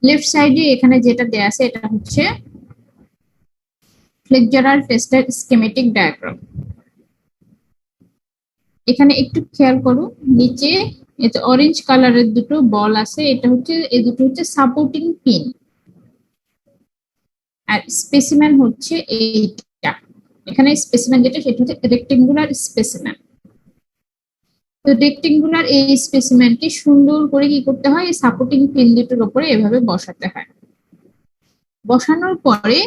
Left সাইডে এখানে যেটা দেয়া আছে এটা হচ্ছে ফ্লেক্সারাল টেস্টের স্কিমেটিক ডায়াগ্রাম। এখানে একটু খেয়াল করো, নিচে এতে অরেঞ্জ কালারের দুটো বল আছে, এটা হচ্ছে এই দুটো হচ্ছে সাপোর্টিং পিন, আর স্পেসিমেন হচ্ছে এইটা। এখানে স্পেসিমেন যেটা সেটা হচ্ছে রেক্টেঙ্গুলার স্পেসিমেন। তো রেক্টেঙ্গুলার এই স্পেসিমেনটি সুন্দর করে কি করতে হয়, এই সাপোর্টিং পিন দুটোর উপরে এভাবে বসাতে হয়। বসানোর পরে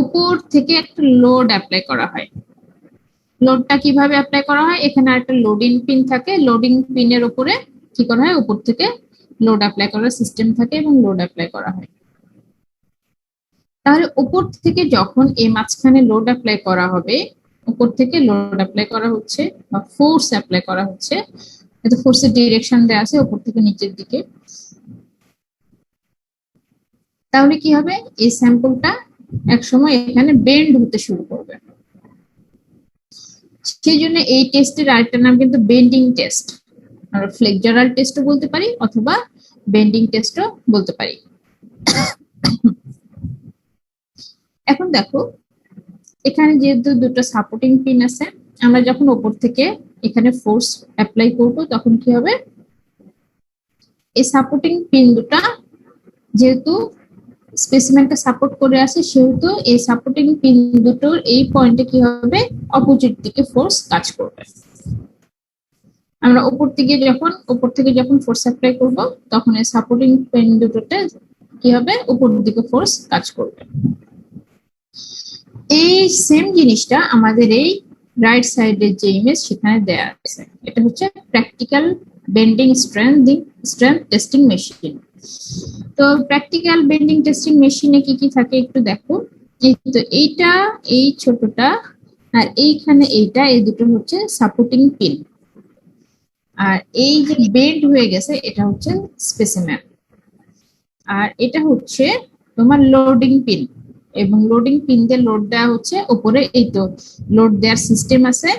উপর থেকে একটা লোড অ্যাপ্লাই করা হয়। লোডটা কিভাবে অ্যাপ্লাই করা হয়, এখানে একটা লোডিং পিন থাকে, লোডিং পিনের উপরে কি করা হয়, উপর থেকে লোড অ্যাপ্লাই করার সিস্টেম থাকে এবং লোড অ্যাপ্লাই করা হয়। তাহলে উপর থেকে যখন এই মাঝখানে লোড অ্যাপ্লাই করা হবে, উপর থেকে লোড অ্যাপ্লাই করা হচ্ছে বা ফোর্স অ্যাপ্লাই করা হচ্ছে, এটা ফোর্সের ডিরেকশন দেওয়া আছে উপর থেকে নিচের দিকে। তাহলে কি হবে, এই স্যাম্পলটা একসময় এখানে বেন্ড হতে শুরু করবে। সেই জন্য এই টেস্টের আরেকটা নাম কিন্তু বেন্ডিং টেস্ট। আমরা ফ্লেক্সারাল টেস্টও বলতে পারি অথবা বেন্ডিং টেস্টও বলতে পারি। এখন দেখো, এখানে যেহেতু দুটো সাপোর্টিং পিন আছে, আমরা যখন উপর থেকে এখানে ফোর্স অ্যাপ্লাই করব তখন কি হবে, এই সাপোর্টিং পিন দুটা যেহেতু স্পেসিমেনটা সাপোর্ট করে আছে, সেহেতু এই সাপোর্টিং পিন দুটোর এই পয়েন্টে কি হবে, অপোজিট দিকে ফোর্স কাজ করবে। আমরা উপর থেকে যখন ফোর্স অ্যাপ্লাই করব তখন এই সাপোর্টিং পিন দুটোতে কি হবে, উপর দিকে ফোর্স কাজ করবে। এই সেম জিনিসটা আমাদের এই রাইট সাইডের যে ইমেজ সেখানে দেয়া আছে, এটা হচ্ছে practical bending strength testing machine. তো প্র্যাকটিক্যাল বেন্ডিং টেস্টিং মেশিনে কি কি থাকে একটু দেখো। এই তো এইটা, এই ছোটটা, আর এইখানে এইটা, এই দুটো হচ্ছে সাপোর্টিং পিন, আর এই যে বেন্ড হয়ে গেছে এটা হচ্ছে স্পেসিমেন, আর এটা হচ্ছে তোমার লোডিং পিন। এবং লোডিং পিন দিয়ে লোড দেওয়া হচ্ছে উপরে, এই তো লোড দেওয়ার সিস্টেম আছে।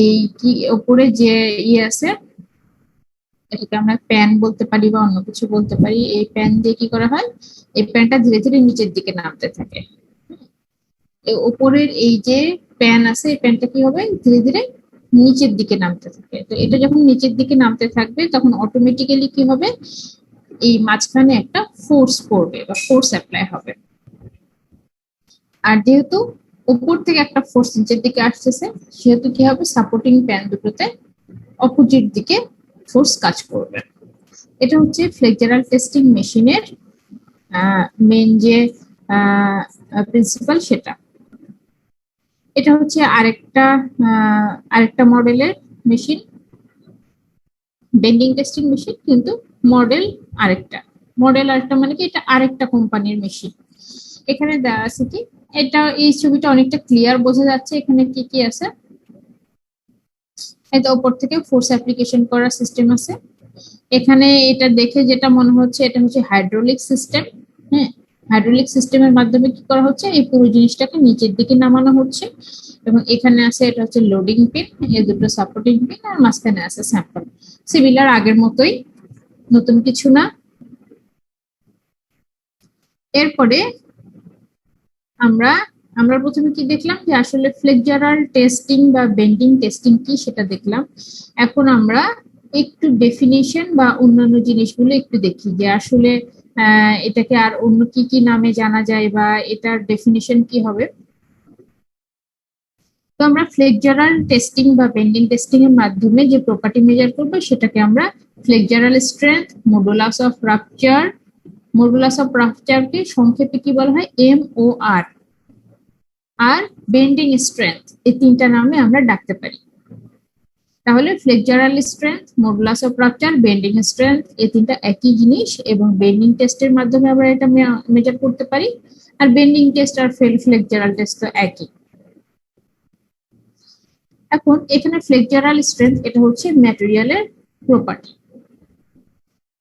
এই কি উপরে যে ইয়ে আছে, এটাকে আমরা প্যান বলতে পারি বা অন্য কিছু বলতে পারি। এই প্যান দিয়ে কি করা হয়, এই প্যানটা ধীরে ধীরে নিচের দিকে নামতে থাকে। উপরের এই যে প্যান আছে, এই প্যানটা কি হবে, ধীরে ধীরে নিচের দিকে নামতে থাকে। তো এটা যখন নিচের দিকে নামতে থাকবে তখন অটোমেটিক্যালি কি হবে, এই মাঝখানে একটা ফোর্স পড়বে বা ফোর্স অ্যাপ্লাই হবে। আর যেহেতু উপর থেকে একটা ফোর্স নিচের দিকে আসতেছে, সেহেতু কি হবে, সাপোর্টিং প্যান দুটোতে অপোজিট দিকে ফোর্স কাজ করবে। এটা হচ্ছে ফ্লেক্সারাল টেস্টিং মেশিনের মেন যে প্রিন্সিপাল সেটা। এটা হচ্ছে আরেকটা মডেলের মেশিন, বেন্ডিং টেস্টিং মেশিন, কিন্তু মডেল আরেকটা মানে কি, এটা আরেকটা কোম্পানির মেশিন। এখানে দেওয়া আছে কি, এটা এই ছবিটা অনেকটা ক্লিয়ার বোঝা যাচ্ছে এখানে কি কি আছে। এটা উপর থেকে ফোর্স অ্যাপ্লিকেশন করার সিস্টেম আছে। এখানে এটা দেখে যেটা মনে হচ্ছে এটা হচ্ছে হাইড্রোলিক সিস্টেম। হ্যাঁ, হাইড্রোলিক সিস্টেমের মাধ্যমে কি করা হচ্ছে, এই পুরো জিনিসটাকে নিচের দিকে নামানো হচ্ছে। এবং এখানে আছে এটা হচ্ছে লোডিং পিন, এই দুটো সাপোর্টিং পিন, আর মাঝখানে আছে স্যাম্পল। সিমিলার আগের মতোই, নতুন কিছু না। এরপরে আমরা আমরা প্রথমে কি দেখলাম, যে আসলে ফ্লেক্সারাল টেস্টিং বা বেন্ডিং টেস্টিং কি সেটা দেখলাম। এখন আমরা একটু ডেফিনিশন বা অন্যান্য জিনিসগুলো একটু দেখি, যে আসলে এটাকে আর অন্য কি কি নামে জানা যায় বা এটার ডেফিনিশন কি হবে। তো আমরা ফ্লেক্সারাল টেস্টিং বা বেন্ডিং টেস্টিং এর মাধ্যমে যে প্রপার্টি মেজার করবো সেটাকে আমরা ফ্লেক্সারাল স্ট্রেংথ, মডুলাস অফ রাপচারকে সংক্ষেপে কি বলা হয়, MOR, আর বেন্ডিং স্ট্রেংথ, এই তিনটা নামে আমরা ডাকতে পারি। তাহলে flexural strength, modulus of rupture, bending strength, এই তিনটা একই জিনিস, এবং বেন্ডিং টেস্টের মাধ্যমে আমরা এটা মেজার করতে পারি। আর বেন্ডিং টেস্ট আর ফ্লেক্সারাল টেস্ট তো একই। এখন এখানে ফ্লেক্সারাল স্ট্রেংথ এটা হচ্ছে ম্যাটেরিয়ালের প্রপার্টি।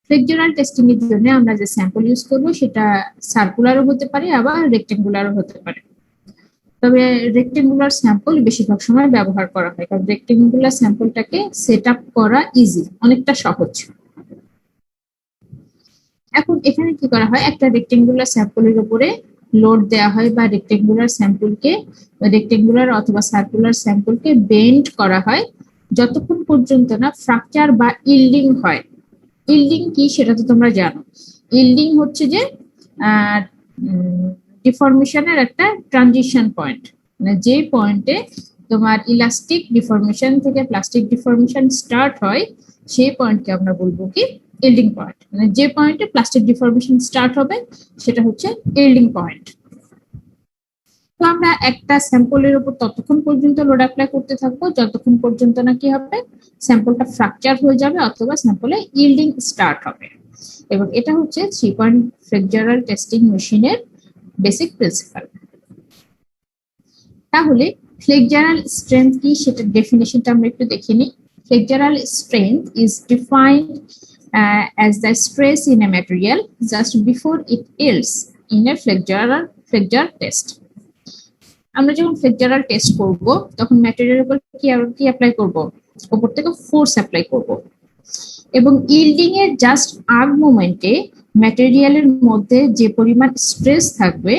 ফ্লেক্সারাল টেস্টিং এর জন্য আমরা যে স্যাম্পল ইউজ করব সেটা সার্কুলারও হতে পারে আবার রেক্টেঙ্গুলারও হতে পারে। তবে রেক্টেঙ্গুলার স্যাম্পল বেশিরভাগ সময় ব্যবহার করা হয়, কারণ রেক্টেঙ্গুলার স্যাম্পলটাকে সেট আপ করা ইজি, অনেকটা সহজ। এখন এখানে কি করা হয়, একটা রেক্টেঙ্গুলার স্যাম্পলের উপরে লোড দেওয়া হয় বা রেক্টেঙ্গুলার অথবা সার্কুলার স্যাম্পলকে বেন্ড করা হয় যতক্ষণ পর্যন্ত না ফ্র্যাকচার বা ইল্ডিং হয়। ইল্ডিং কি সেটা তো তোমরা জানো। ইল্ডিং হচ্ছে যে ডিফরমেশনের একটা ট্রানজিশন পয়েন্ট, মানে যে পয়েন্টে তোমার ইলাস্টিক ডিফরমেশন থেকে প্লাস্টিক ডিফরমেশন স্টার্ট হয় সেই পয়েন্টকে আমরা বলবো কি ইল্ডিং পয়েন্ট। মানে যে পয়েন্টে প্লাস্টিক ডিফরমেশন স্টার্ট হবে সেটা হচ্ছে ইল্ডিং পয়েন্ট। তো আমরা একটা স্যাম্পলের উপর ততক্ষণ পর্যন্ত লোড অ্যাপ্লাই করতে থাকবো যতক্ষণ পর্যন্ত না কি হবে, স্যাম্পলটা ফ্র্যাকচার হয়ে যাবে অথবা স্যাম্পলে ইল্ডিং স্টার্ট হবে। এবং এটা হচ্ছে 3 পয়েন্ট ফ্লেক্সারাল টেস্টিং মেশিনের বেসিক প্রিন্সিপাল। তাহলে ফ্লেক্সারাল স্ট্রেংথ কি সেটার ডেফিনেশনটা আমরা একটু দেখে নিই। Flexural strength is defined as the stress in a material just before it yields in a flexural test. আমরা যখন ফ্লেক্সারাল টেস্ট করব তখন ম্যাটেরিয়ালের উপর কি অ্যাপ্লাই করব, উপর থেকে ফোর্স অ্যাপ্লাই করব, এবং ইল্ডিং এর জাস্ট আগ মোমেন্টে ম্যাটেরিয়ালের মধ্যে যে পরিমাণ স্ট্রেস থাকবে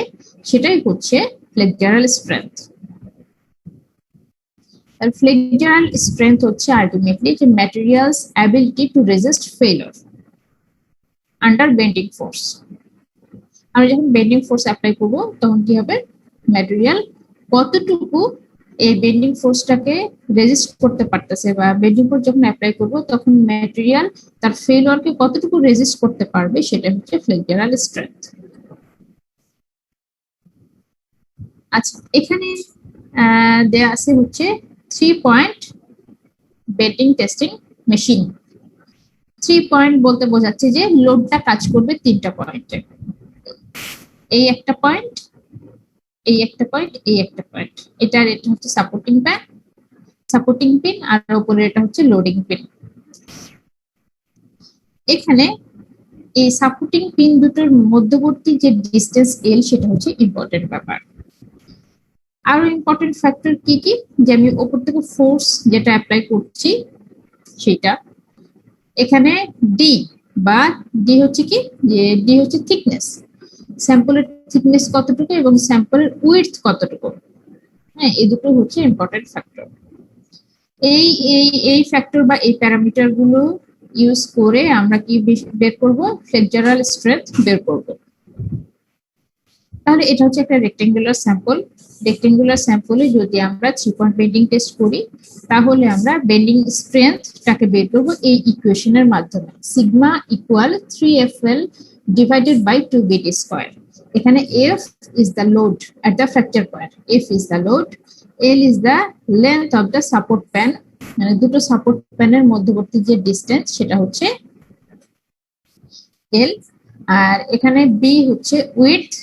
সেটাই হচ্ছে ফ্লেক্সারাল স্ট্রেংথ। আর ফ্লেক্সারাল স্ট্রেংথ হচ্ছে আলটিমেটলি যে materials ability to resist failure under bending force. আমরা যখন বেন্ডিং ফোর্স অ্যাপ্লাই করব তখন কি হবে, ম্যাটেরিয়াল কতটুকু এই বেন্ডিং ফোর্সটাকে রেজিস্ট করতে পারতেছে, বা বেন্ডিং ফোর্স যখন অ্যাপ্লাই করব তখন ম্যাটেরিয়াল তার ফেলিওরকে কতটুকু রেজিস্ট করতে পারবে সেটা হচ্ছে ফ্লেক্সারাল স্ট্রেংথ। আচ্ছা, এখানে দেয়া আছে হচ্ছে 3 point bending testing machine. 3 point বলতে বোঝাচ্ছে যে লোডটা কাজ করবে 3টা পয়েন্টে, এই একটা পয়েন্ট, এই একটা পয়েন্ট, এই একটা পয়েন্ট। এটা হচ্ছে সাপোর্টিং পিন আর উপরে এটা হচ্ছে লোডিং পিন। এখানে এই সাপোর্টিং পিন দুটোর মধ্যবর্তী যে ডিস্টেন্স এল সেটা হচ্ছে ইম্পর্টেন্ট ব্যাপার। আরো ইম্পর্টেন্ট ফ্যাক্টর কি কি, যে আমি উপর থেকে ফোর্স যেটা অ্যাপ্লাই করছি সেটা, এখানে ডি হচ্ছে কি, যে ডি হচ্ছে থিকনেস, স্যাম্পলের থিকনেস কতটুকু এবং স্যাম্পলের উইডথ কতটুকু। হ্যাঁ, এই দুটো হচ্ছে ইম্পর্টেন্ট ফ্যাক্টর। এই এই এই ফ্যাক্টর বা এই প্যারামিটার গুলো ইউজ করে আমরা কি বের করব, ফ্লেক্সারাল স্ট্রেংথ বের করব। তাহলে এটা হচ্ছে একটা রেক্টেঙ্গুলার স্যাম্পল। রেক্টেঙ্গুলার স্যাম্পলে যদি আমরা 3 পয়েন্ট বেন্ডিং টেস্ট করি তাহলে আমরা বেন্ডিং স্ট্রেংথটাকে বের করব এই ইকুয়েশনের মাধ্যমে, sigma equal 3FL divided by 2BD square. এখানে F is the load at the fracture point, F is the load, L is the length of the support pan, মানে দুটো সাপোর্ট প্যানের মধ্যবর্তী যে ডিসটেন্স সেটা হচ্ছে L, আর এখানে বি হচ্ছে উইডথ,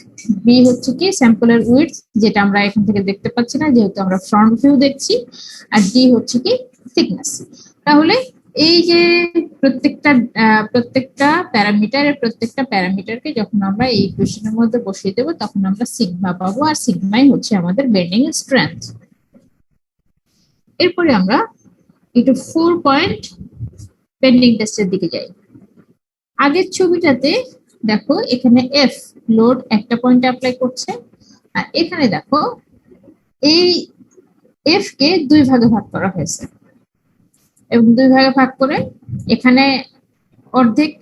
বি হচ্ছে কি স্যাম্পলের উইডথ যেটা আমরা এখান থেকে দেখতে পাচ্ছি না যেহেতু আমরা ফ্রন্ট ভিউ দেখছি, আর ডি হচ্ছে কি থিকনেস। তাহলে এই যে প্রত্যেকটা প্যারামিটারকে যখন আমরা এই ইকুয়েশনের মধ্যে বসিয়ে দেবো তখন আমরা সিগমা পাবো, আর সিগমাই হচ্ছে আমাদের বেন্ডিং স্ট্রেংথ। এরপরে আমরা একটু 4 পয়েন্ট বেন্ডিং টেস্টের দিকে যাই। আগের ছবিটাতে দেখো এখানে এফ লোড একটা পয়েন্টে অ্যাপ্লাই করছে, আর এখানে দেখো এই এফ কে 2 ভাগে ভাগ করা হয়েছে এবং 2 ভাগে ভাগ করে এখানে অর্ধেক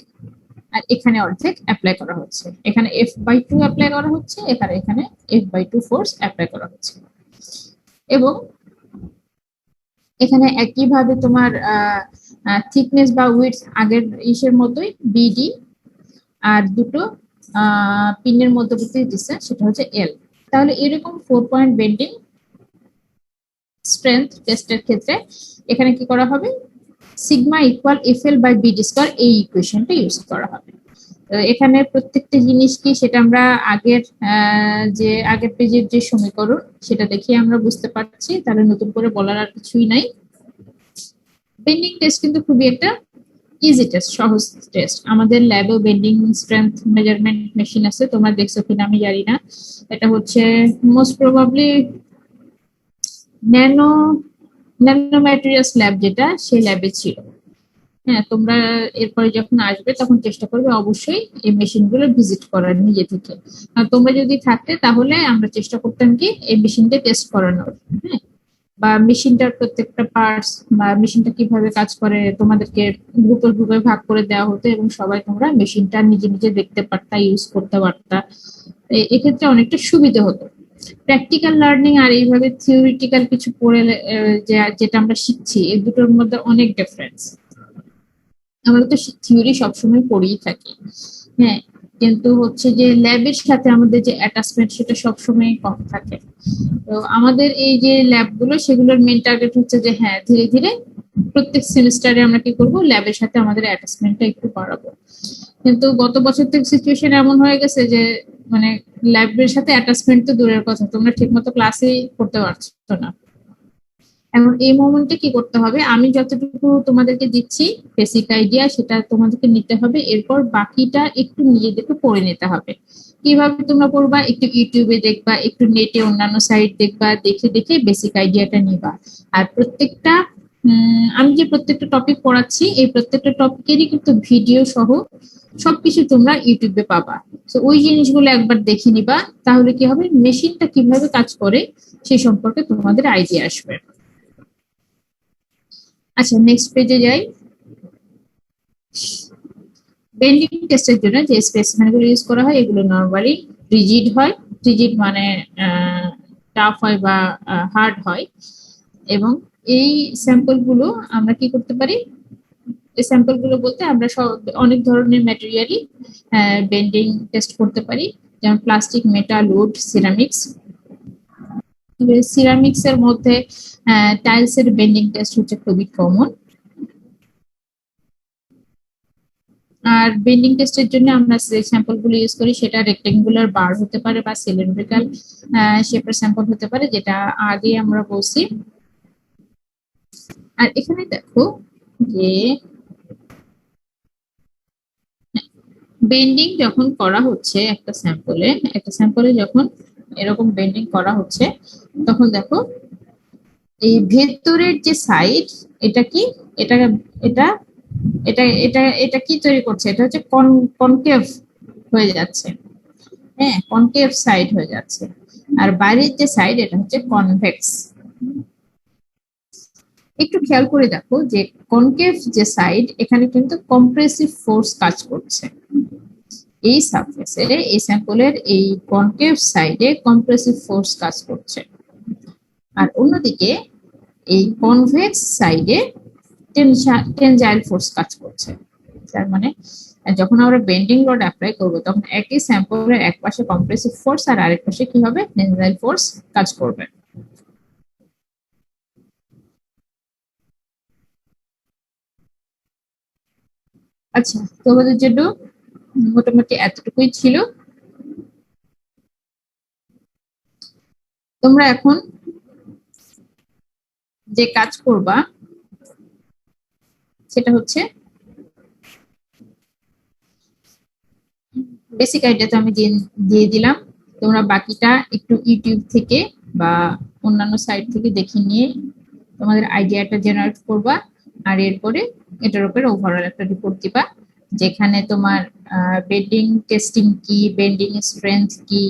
আর এখানে অর্ধেক অ্যাপ্লাই করা হচ্ছে। এখানে F/2 অ্যাপ্লাই করা হচ্ছে, এখানে F/2 ফোর্স অ্যাপ্লাই করা হচ্ছে। এবং এখানে একইভাবে তোমার থিকনেস বা উইডথ আগের ইসের মতোই বিডি, আর দুটো পিনের মধ্যবর্তী ডিসটেন্স সেটা হচ্ছে এল। তাহলে এরকম 4 পয়েন্ট বেন্ডিং স্ট্রেংথ টেস্টের ক্ষেত্রে এখানে কি করা হবে, সিগমা ইকুয়াল FL/BD স্কয়ার এই ইকুয়েশনটা ইউজ করা হবে। এখানে প্রত্যেকটা জিনিস কি সেটা আমরা আগের পেজের যে সমীকরণ সেটা দেখে আমরা বুঝতে পারছি, তাহলে নতুন করে বলার আর কিছুই নাই। বেন্ডিং টেস্ট কিন্তু খুবই একটা ইজি টেস্ট, সহজ টেস্ট। আমাদের ল্যাবে বেন্ডিং স্ট্রেংথ মেজারমেন্ট মেশিন আছে, তোমরা দেখছো কিনা আমি জানি না। এটা হচ্ছে most probably nano materials lab, যেটা সেই ল্যাবে ছিল। হ্যাঁ, তোমরা এরপরে যখন আসবে তখন চেষ্টা করবে অবশ্যই এই মেশিনগুলো ভিজিট করার নিজে থেকে। আর তোমরা যদি থাকতে তাহলে আমরা চেষ্টা করতাম কি এই মেশিনটা টেস্ট করানোর, হ্যাঁ, বা মেশিনটার প্রত্যেকটা পার্টস বা মেশিনটা কিভাবে কাজ করে তোমাদেরকে গ্রুপে গ্রুপে ভাগ করে দেওয়া হতো এবং সবাই তোমরা মেশিনটা নিজে নিজে দেখতে পারতা, ইউজ করতে পারতা। এক্ষেত্রে অনেকটা সুবিধা হতো। প্র্যাকটিক্যাল লার্নিং আর এইভাবে থিওরিটিক্যাল কিছু পড়ে যেটা আমরা শিখছি এই দুটোর মধ্যে অনেক ডিফারেন্স। আমরা তো থিওরি সবসময় পড়েই থাকি, হ্যাঁ, কিন্তু হচ্ছে যে ল্যাবের সাথে আমাদের যে অ্যাটাচমেন্ট সেটা সবসময় কম থাকে। তো আমাদের এই যে ল্যাবগুলো সেগুলোর মেন টার্গেট হচ্ছে যে হ্যাঁ ধীরে ধীরে প্রত্যেক সেমিস্টারে আমরা কি করব, ল্যাবের সাথে আমাদের অ্যাটাচমেন্টটা একটু বাড়াবো। কিন্তু গত বছর থেকে সিচুয়েশন এমন হয়ে গেছে যে মানে ল্যাবের সাথে অ্যাটাচমেন্ট তো দূরের কথা, তোমরা ঠিকমতো ক্লাসেই করতে পারছো না। এখন এই মোমেন্টে কি করতে হবে, আমি যতটুকু তোমাদেরকে দিচ্ছি বেসিক আইডিয়া সেটা তোমাদেরকে নিতে হবে, এরপর বাকিটা একটু নিজেদেরকে পড়ে নিতে হবে। কিভাবে তোমরা পড়বা, একটু ইউটিউবে দেখবা, একটু নেটে অন্যান্য সাইট দেখবা, দেখে দেখে বেসিক আইডিয়াটা নিবা। আর প্রত্যেকটা আমি যে প্রত্যেকটা টপিক পড়াচ্ছি এই প্রত্যেকটা টপিকেরই কিন্তু ভিডিও সহ সবকিছু তোমরা ইউটিউবে পাবা। তো ওই জিনিসগুলো একবার দেখে নিবা, তাহলে কি হবে, মেশিনটা কিভাবে কাজ করে সেই সম্পর্কে তোমাদের আইডিয়া আসবে। আচ্ছা, নেক্সট পেজে যাই। বেন্ডিং টেস্টের জন্য যে স্পেসিমেন গুলো ইউজ করা হয় এগুলো নরমালি রিজিড হয়। রিজিড মানে টাফ হয় বা হার্ড হয়। এবং এই স্যাম্পল গুলো আমরা কি করতে পারি, এই স্যাম্পল গুলো বলতে আমরা সব অনেক ধরনের ম্যাটেরিয়ালই বেন্ডিং টেস্ট করতে পারি, যেমন plastic, metal, wood, ceramics. Ceramics এর মধ্যে টাইলস এর বেন্ডিং টেস্ট হচ্ছে খুবই কমন। আর বেন্ডিং টেস্টের জন্য আমরা যে স্যাম্পল গুলো ইউজ করি সেটা রেক্টেঙ্গুলার বার হতে পারে বা সিলিন্ড্রিক্যাল শেপের স্যাম্পল হতে পারে, যেটা আগে আমরা বলছি। আর এখানে দেখো যে বেন্ডিং যখন করা হচ্ছে একটা স্যাম্পলে যখন এরকম বেন্ডিং করা হচ্ছে তখন দেখো এই ভেতরের যে সাইড, এটা কি, এটা এটা এটা এটা এটা কি তৈরি করছে, এটা হচ্ছে কনকেভ হয়ে যাচ্ছে। হ্যাঁ, কনকেভ সাইড হয়ে যাচ্ছে। আর বাইরের যে সাইড এটা হচ্ছে কনভেক্স। একটু খেয়াল করে দেখো যে কনকেভ যে সাইড এখানে কিন্তু কম্প্রেসিভ ফোর্স কাজ করছে। এই সারফেসে এই স্যাম্পলের এই কনকেভ সাইডে কম্প্রেসিভ ফোর্স কাজ করছে। আর অন্যদিকে এই কনভেক্স সাইডে টেনজাইল ফোর্স কাজ করছে। তার মানে যখন আমরা বেন্ডিং লোড অ্যাপ্লাই করব তখন একই স্যাম্পলের এক পাশে কম্প্রেসিভ ফোর্স আর আরেক পাশে কি হবে, টেনজাইল ফোর্স কাজ করবে। আচ্ছা, তোমাদের জন্য মোটামুটি এতটুকুই ছিল। তোমরা এখন যে কাজ করবা সেটা হচ্ছে বেসিক আইডিয়া তো আমি দিয়ে দিলাম, তোমরা বাকিটা একটু ইউটিউব থেকে বা অন্যান্য সাইট থেকে দেখে নিয়ে তোমাদের আইডিয়াটা জেনারেট করবা। আর এরপরে এটার উপরে ওভারঅল একটা রিপোর্ট দিবা, যেখানে তোমার বেন্ডিং টেস্টিং কি, বেন্ডিং স্ট্রেংথ কি,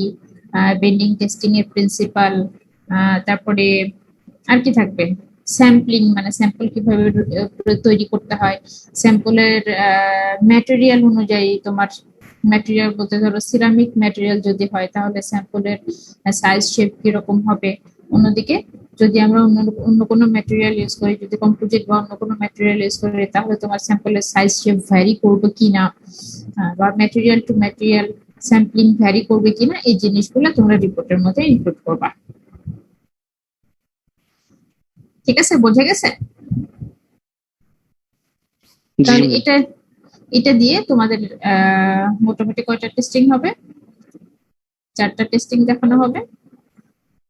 বেন্ডিং টেস্টিং এর প্রিন্সিপাল, তারপরে আর কি থাকবে, স্যাম্পলিং মানে স্যাম্পল কিভাবে তৈরি করতে হয়, স্যাম্পলের ম্যাটেরিয়াল অনুযায়ী তোমার, ম্যাটেরিয়াল বলতে ধরো সিরামিক ম্যাটেরিয়াল যদি হয় তাহলে স্যাম্পলের সাইজ শেপ কিরকম হবে। অন্যদিকে যদি আমরা অন্য অন্য কোনো ম্যাটেরিয়াল ইউজ করি, যদি কম্পোজিট বা অন্য কোনো ম্যাটেরিয়াল ইউজ করি তাহলে তোমার স্যাম্পলের সাইজ শেপ ভ্যারি করবে কিনা, বা material to material sampling vary করবে কিনা, এই জিনিসগুলো তোমরা রিপোর্টের মধ্যে ইনক্লুড করবা। ঠিক আছে, বোঝা গেছে? তাহলে এটা এটা দিয়ে তোমাদের মোটামুটি কয়টা টেস্টিং হবে, 4টা টেস্টিং দেখানো হবে।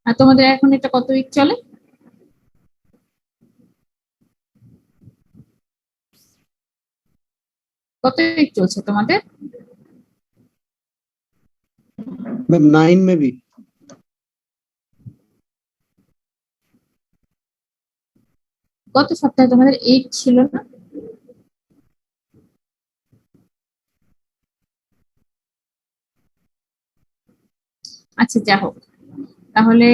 আর তোমাদের এখন এটা কত উইক চলে? কত উইক চলছে তোমাদের? मैम 9 में भी। গত সপ্তাহে তোমাদের 8 ছিল না? আচ্ছা, যা হোক, তাহলে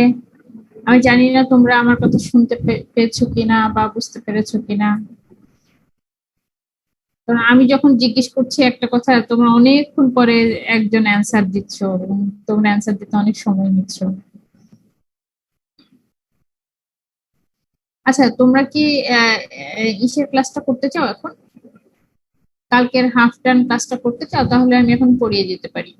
আমি জানি না তোমরা আমার কথা শুনতে পেরেছো কিনা বা বুঝতে পেরেছো কিনা। কারণ আমি যখন জিজ্ঞেস করছি একটা কথা, তোমরা অনেকক্ষণ পরে একজন অ্যান্সার দিচ্ছ এবং তোমরা অ্যান্সার দিতে অনেক সময় নিচ্ছ। আচ্ছা, তোমরা কি ইসের ক্লাসটা করতে চাও এখন? কালকের হাফ টার্ম ক্লাসটা করতে চাও? তাহলে আমি এখন পড়িয়ে যেতে পারি।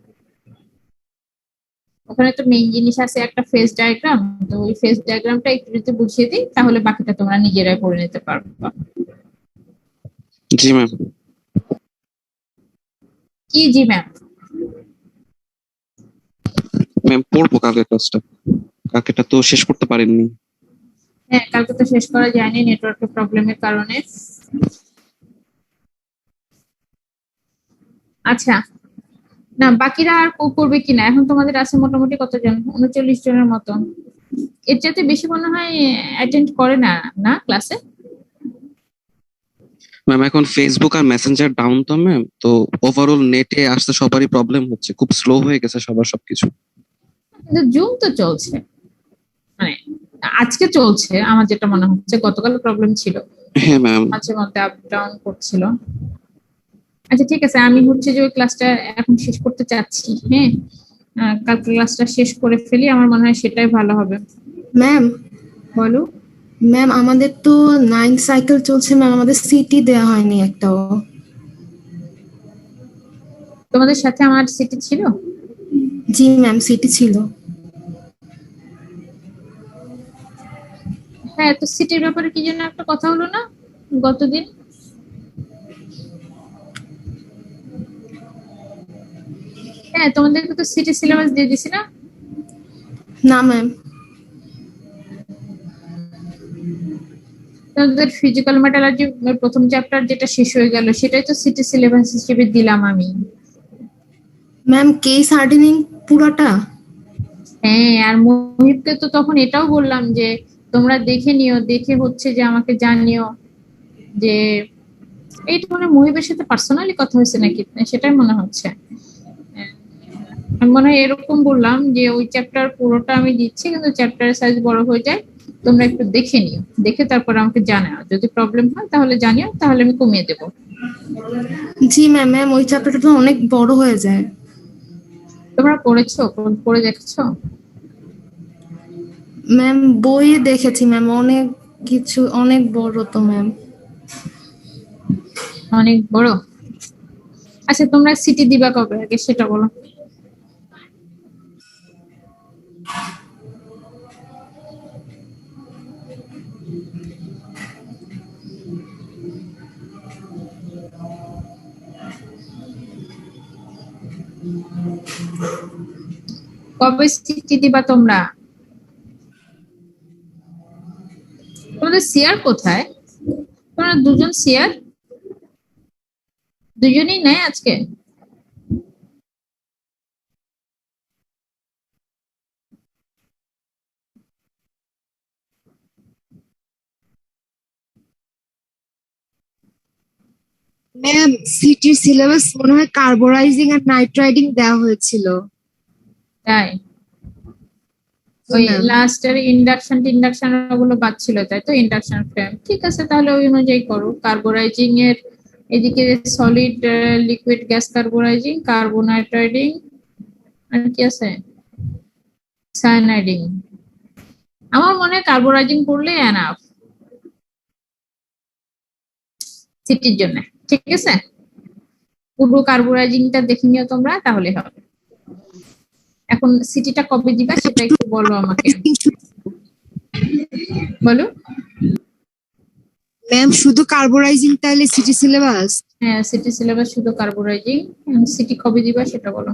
ওখানে তো মেইন জিনিস আছে একটা ফেস ডায়াগ্রাম। তো ওই ফেস ডায়াগ্রামটা একটু যদি বুঝিয়ে দিই তাহলে বাকিটা তোমরা নিজেরাই পড়ে নিতে পারবে। জি ম্যাম। কি জি ম্যাম? ম্যাম পড়বো কালকের ক্লাসটা, কালকেটা তো শেষ করতে পারেননি। হ্যাঁ, কালকে তো শেষ করা যায়নি নেটওয়ার্কের প্রবলেমের কারণে। আচ্ছা, না বাকিরা আর করবে কিনা? এখন তোমাদের আছে মোটামুটি কতজন? 39 জনের মতো। এর চাইতে বেশি মনে হয় অ্যাটেন্ড করে না, না ক্লাসে? ম্যাম এখন ফেসবুক আর মেসেঞ্জার ডাউন তো ম্যাম, তো ওভারঅল নেটে আসতে সবারই প্রবলেম হচ্ছে, খুব স্লো হয়ে গেছে সবার সবকিছু। কিন্তু জুম তো চলছে, মানে আজকে চলছে আমার যেটা মনে হচ্ছে, গতকাল প্রবলেম ছিল, হ্যাঁ ম্যাম। মাঝে মধ্যে আপ ডাউন করছিল। আচ্ছা ঠিক আছে, আমি হচ্ছে যে ওই ক্লাসটা এখন শেষ করতে চাচ্ছি। হ্যাঁ, কালকে ক্লাসটা শেষ করে ফেলি, আমার মনে হয় সেটাই ভালো হবে। ম্যাম, বলো। ম্যাম আমাদের তো 9 সাইকেল চলছে ম্যাম, আমাদের সিটি দেয়া হয়নি একটাও। তোমাদের সাথে আমার সিটি ছিল? জি ম্যাম, সিটি ছিল। হ্যাঁ, তো সিটির ব্যাপারে কি জন্য একটা কথা হলো না গতদিন? হ্যাঁ, তোমাদেরকে তো সিটি সিলেবাস দিয়ে দিছি না? না ম্যাম। তোমাদের ফিজিক্যাল মেটালজি প্রথম চ্যাপ্টার যেটা শেষ হয়ে গেল সেটাই তো সিটি সিলেবাস হিসেবে দিলাম আমি। ম্যাম কেস হার্ডেনিং পুরোটা? হ্যাঁ, আর মোহিতকে তো তখন এটাও বললাম যে তোমরা দেখে নিও, দেখে হচ্ছে যে আমাকে জানিও যে এইটা মানে মহিবের সাথে পার্সোনালি কথা হয়েছে নাকি, সেটাই মনে হচ্ছে। আমি মনে হয় এরকম বললাম যে ওই চ্যাপ্টার পুরোটা আমি দিচ্ছি, কিন্তু চ্যাপ্টারের সাইজ বড় হয়ে যায়, তোমরা একটু দেখে নিও, দেখে তারপর আমাকে জানাও, যদি প্রবলেম হয় তাহলে জানিও, তাহলে আমি কমিয়ে দেবো। জি ম্যাম, ম্যাম ওই চ্যাপ্টারটা তো অনেক বড় হয়ে যায়। তোমরা পড়েছো, পড়ে দেখছো? ম্যাম বইয়ে দেখেছি ম্যাম, অনেক কিছু, অনেক বড় তো ম্যাম। অনেক বড়। আচ্ছা, তোমরা সিটি দিবা কবে আগে সেটা বলো। কবে সিটি দিবা তোমরা? তোমাদের সিয়ার কোথায়? তোমরা দুজন সিয়ার, দুজনেই নেয় আজকে? ম্যাম সিটির সিলেবাস মনে হয় কার্বোরাইজিং আর নাইট্রাইডিং দেওয়া হয়েছিল। তাই? ওই লাস্টের ইন্ডাকশন ওগুলো বাদ ছিল তাই তো? ইন্ডাকশন ফ্রেম ঠিক আছে, তাহলে ওই অনুযায়ী করো। কার্বোরাইজিং এর এদিকে সলিড লিকুইড গ্যাস কার্বোরাইজিং, কার্বোনাইট্রাইডিং, আর কি আছে? সায়ানাইডিং। আমার মনে হয় কার্বোরাইজিং করলে এনাফ সিটির জন্য। ঠিক আছে, পুরো কার্বোরাইজিংটা দেখে নিও তোমরা, তাহলে হবে। এখন সিটিটা কবে দিবা সেটা একটু বলো আমাকে। বলো। ম্যাম শুধু কার্বোরাইজিং তাহলে সিটি সিলেবাস? হ্যাঁ, সিটি সিলেবাস শুধু কার্বোরাইজিং। সিটি কবে দিবা সেটা বলো।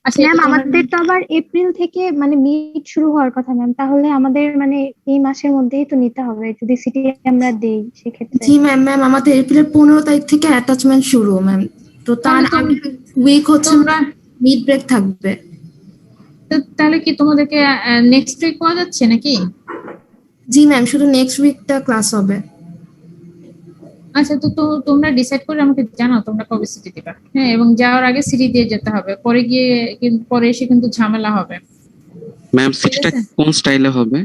আচ্ছা, ম্যাম আমাদের তো আবার এপ্রিল থেকে মানে মিড শুরু হওয়ার কথা ম্যাম, তাহলে আমাদের মানে এই মাসের মধ্যেই তো নিতে হবে যদি সিটি আমরা দেই সেক্ষেত্রে। জি ম্যাম, ম্যাম আমাদের এপ্রিলের 15 তারিখ থেকে অ্যাটাচমেন্ট শুরু ম্যাম, তো তার উইক হচ্ছে তোমরা মিড ব্রেক থাকবে। তাহলে কি তোমাদেরকে নেক্সট উইক পাওয়া যাচ্ছে নাকি? জি ম্যাম, শুধু নেক্সট উইকটা ক্লাস হবে। আচ্ছা, তোমরা ডিসাইড করে আমাকে জানাও তোমরা কবে সিটি দিবা। হ্যাঁ, এবং যাওয়ার আগে সিটি দিয়ে যেতে হবে, পরে গিয়ে পরে এসে কিন্তু ঝামেলা হবে। ম্যাম ঠিক সিটিটা আছে, কোন স্টাইলে হবে?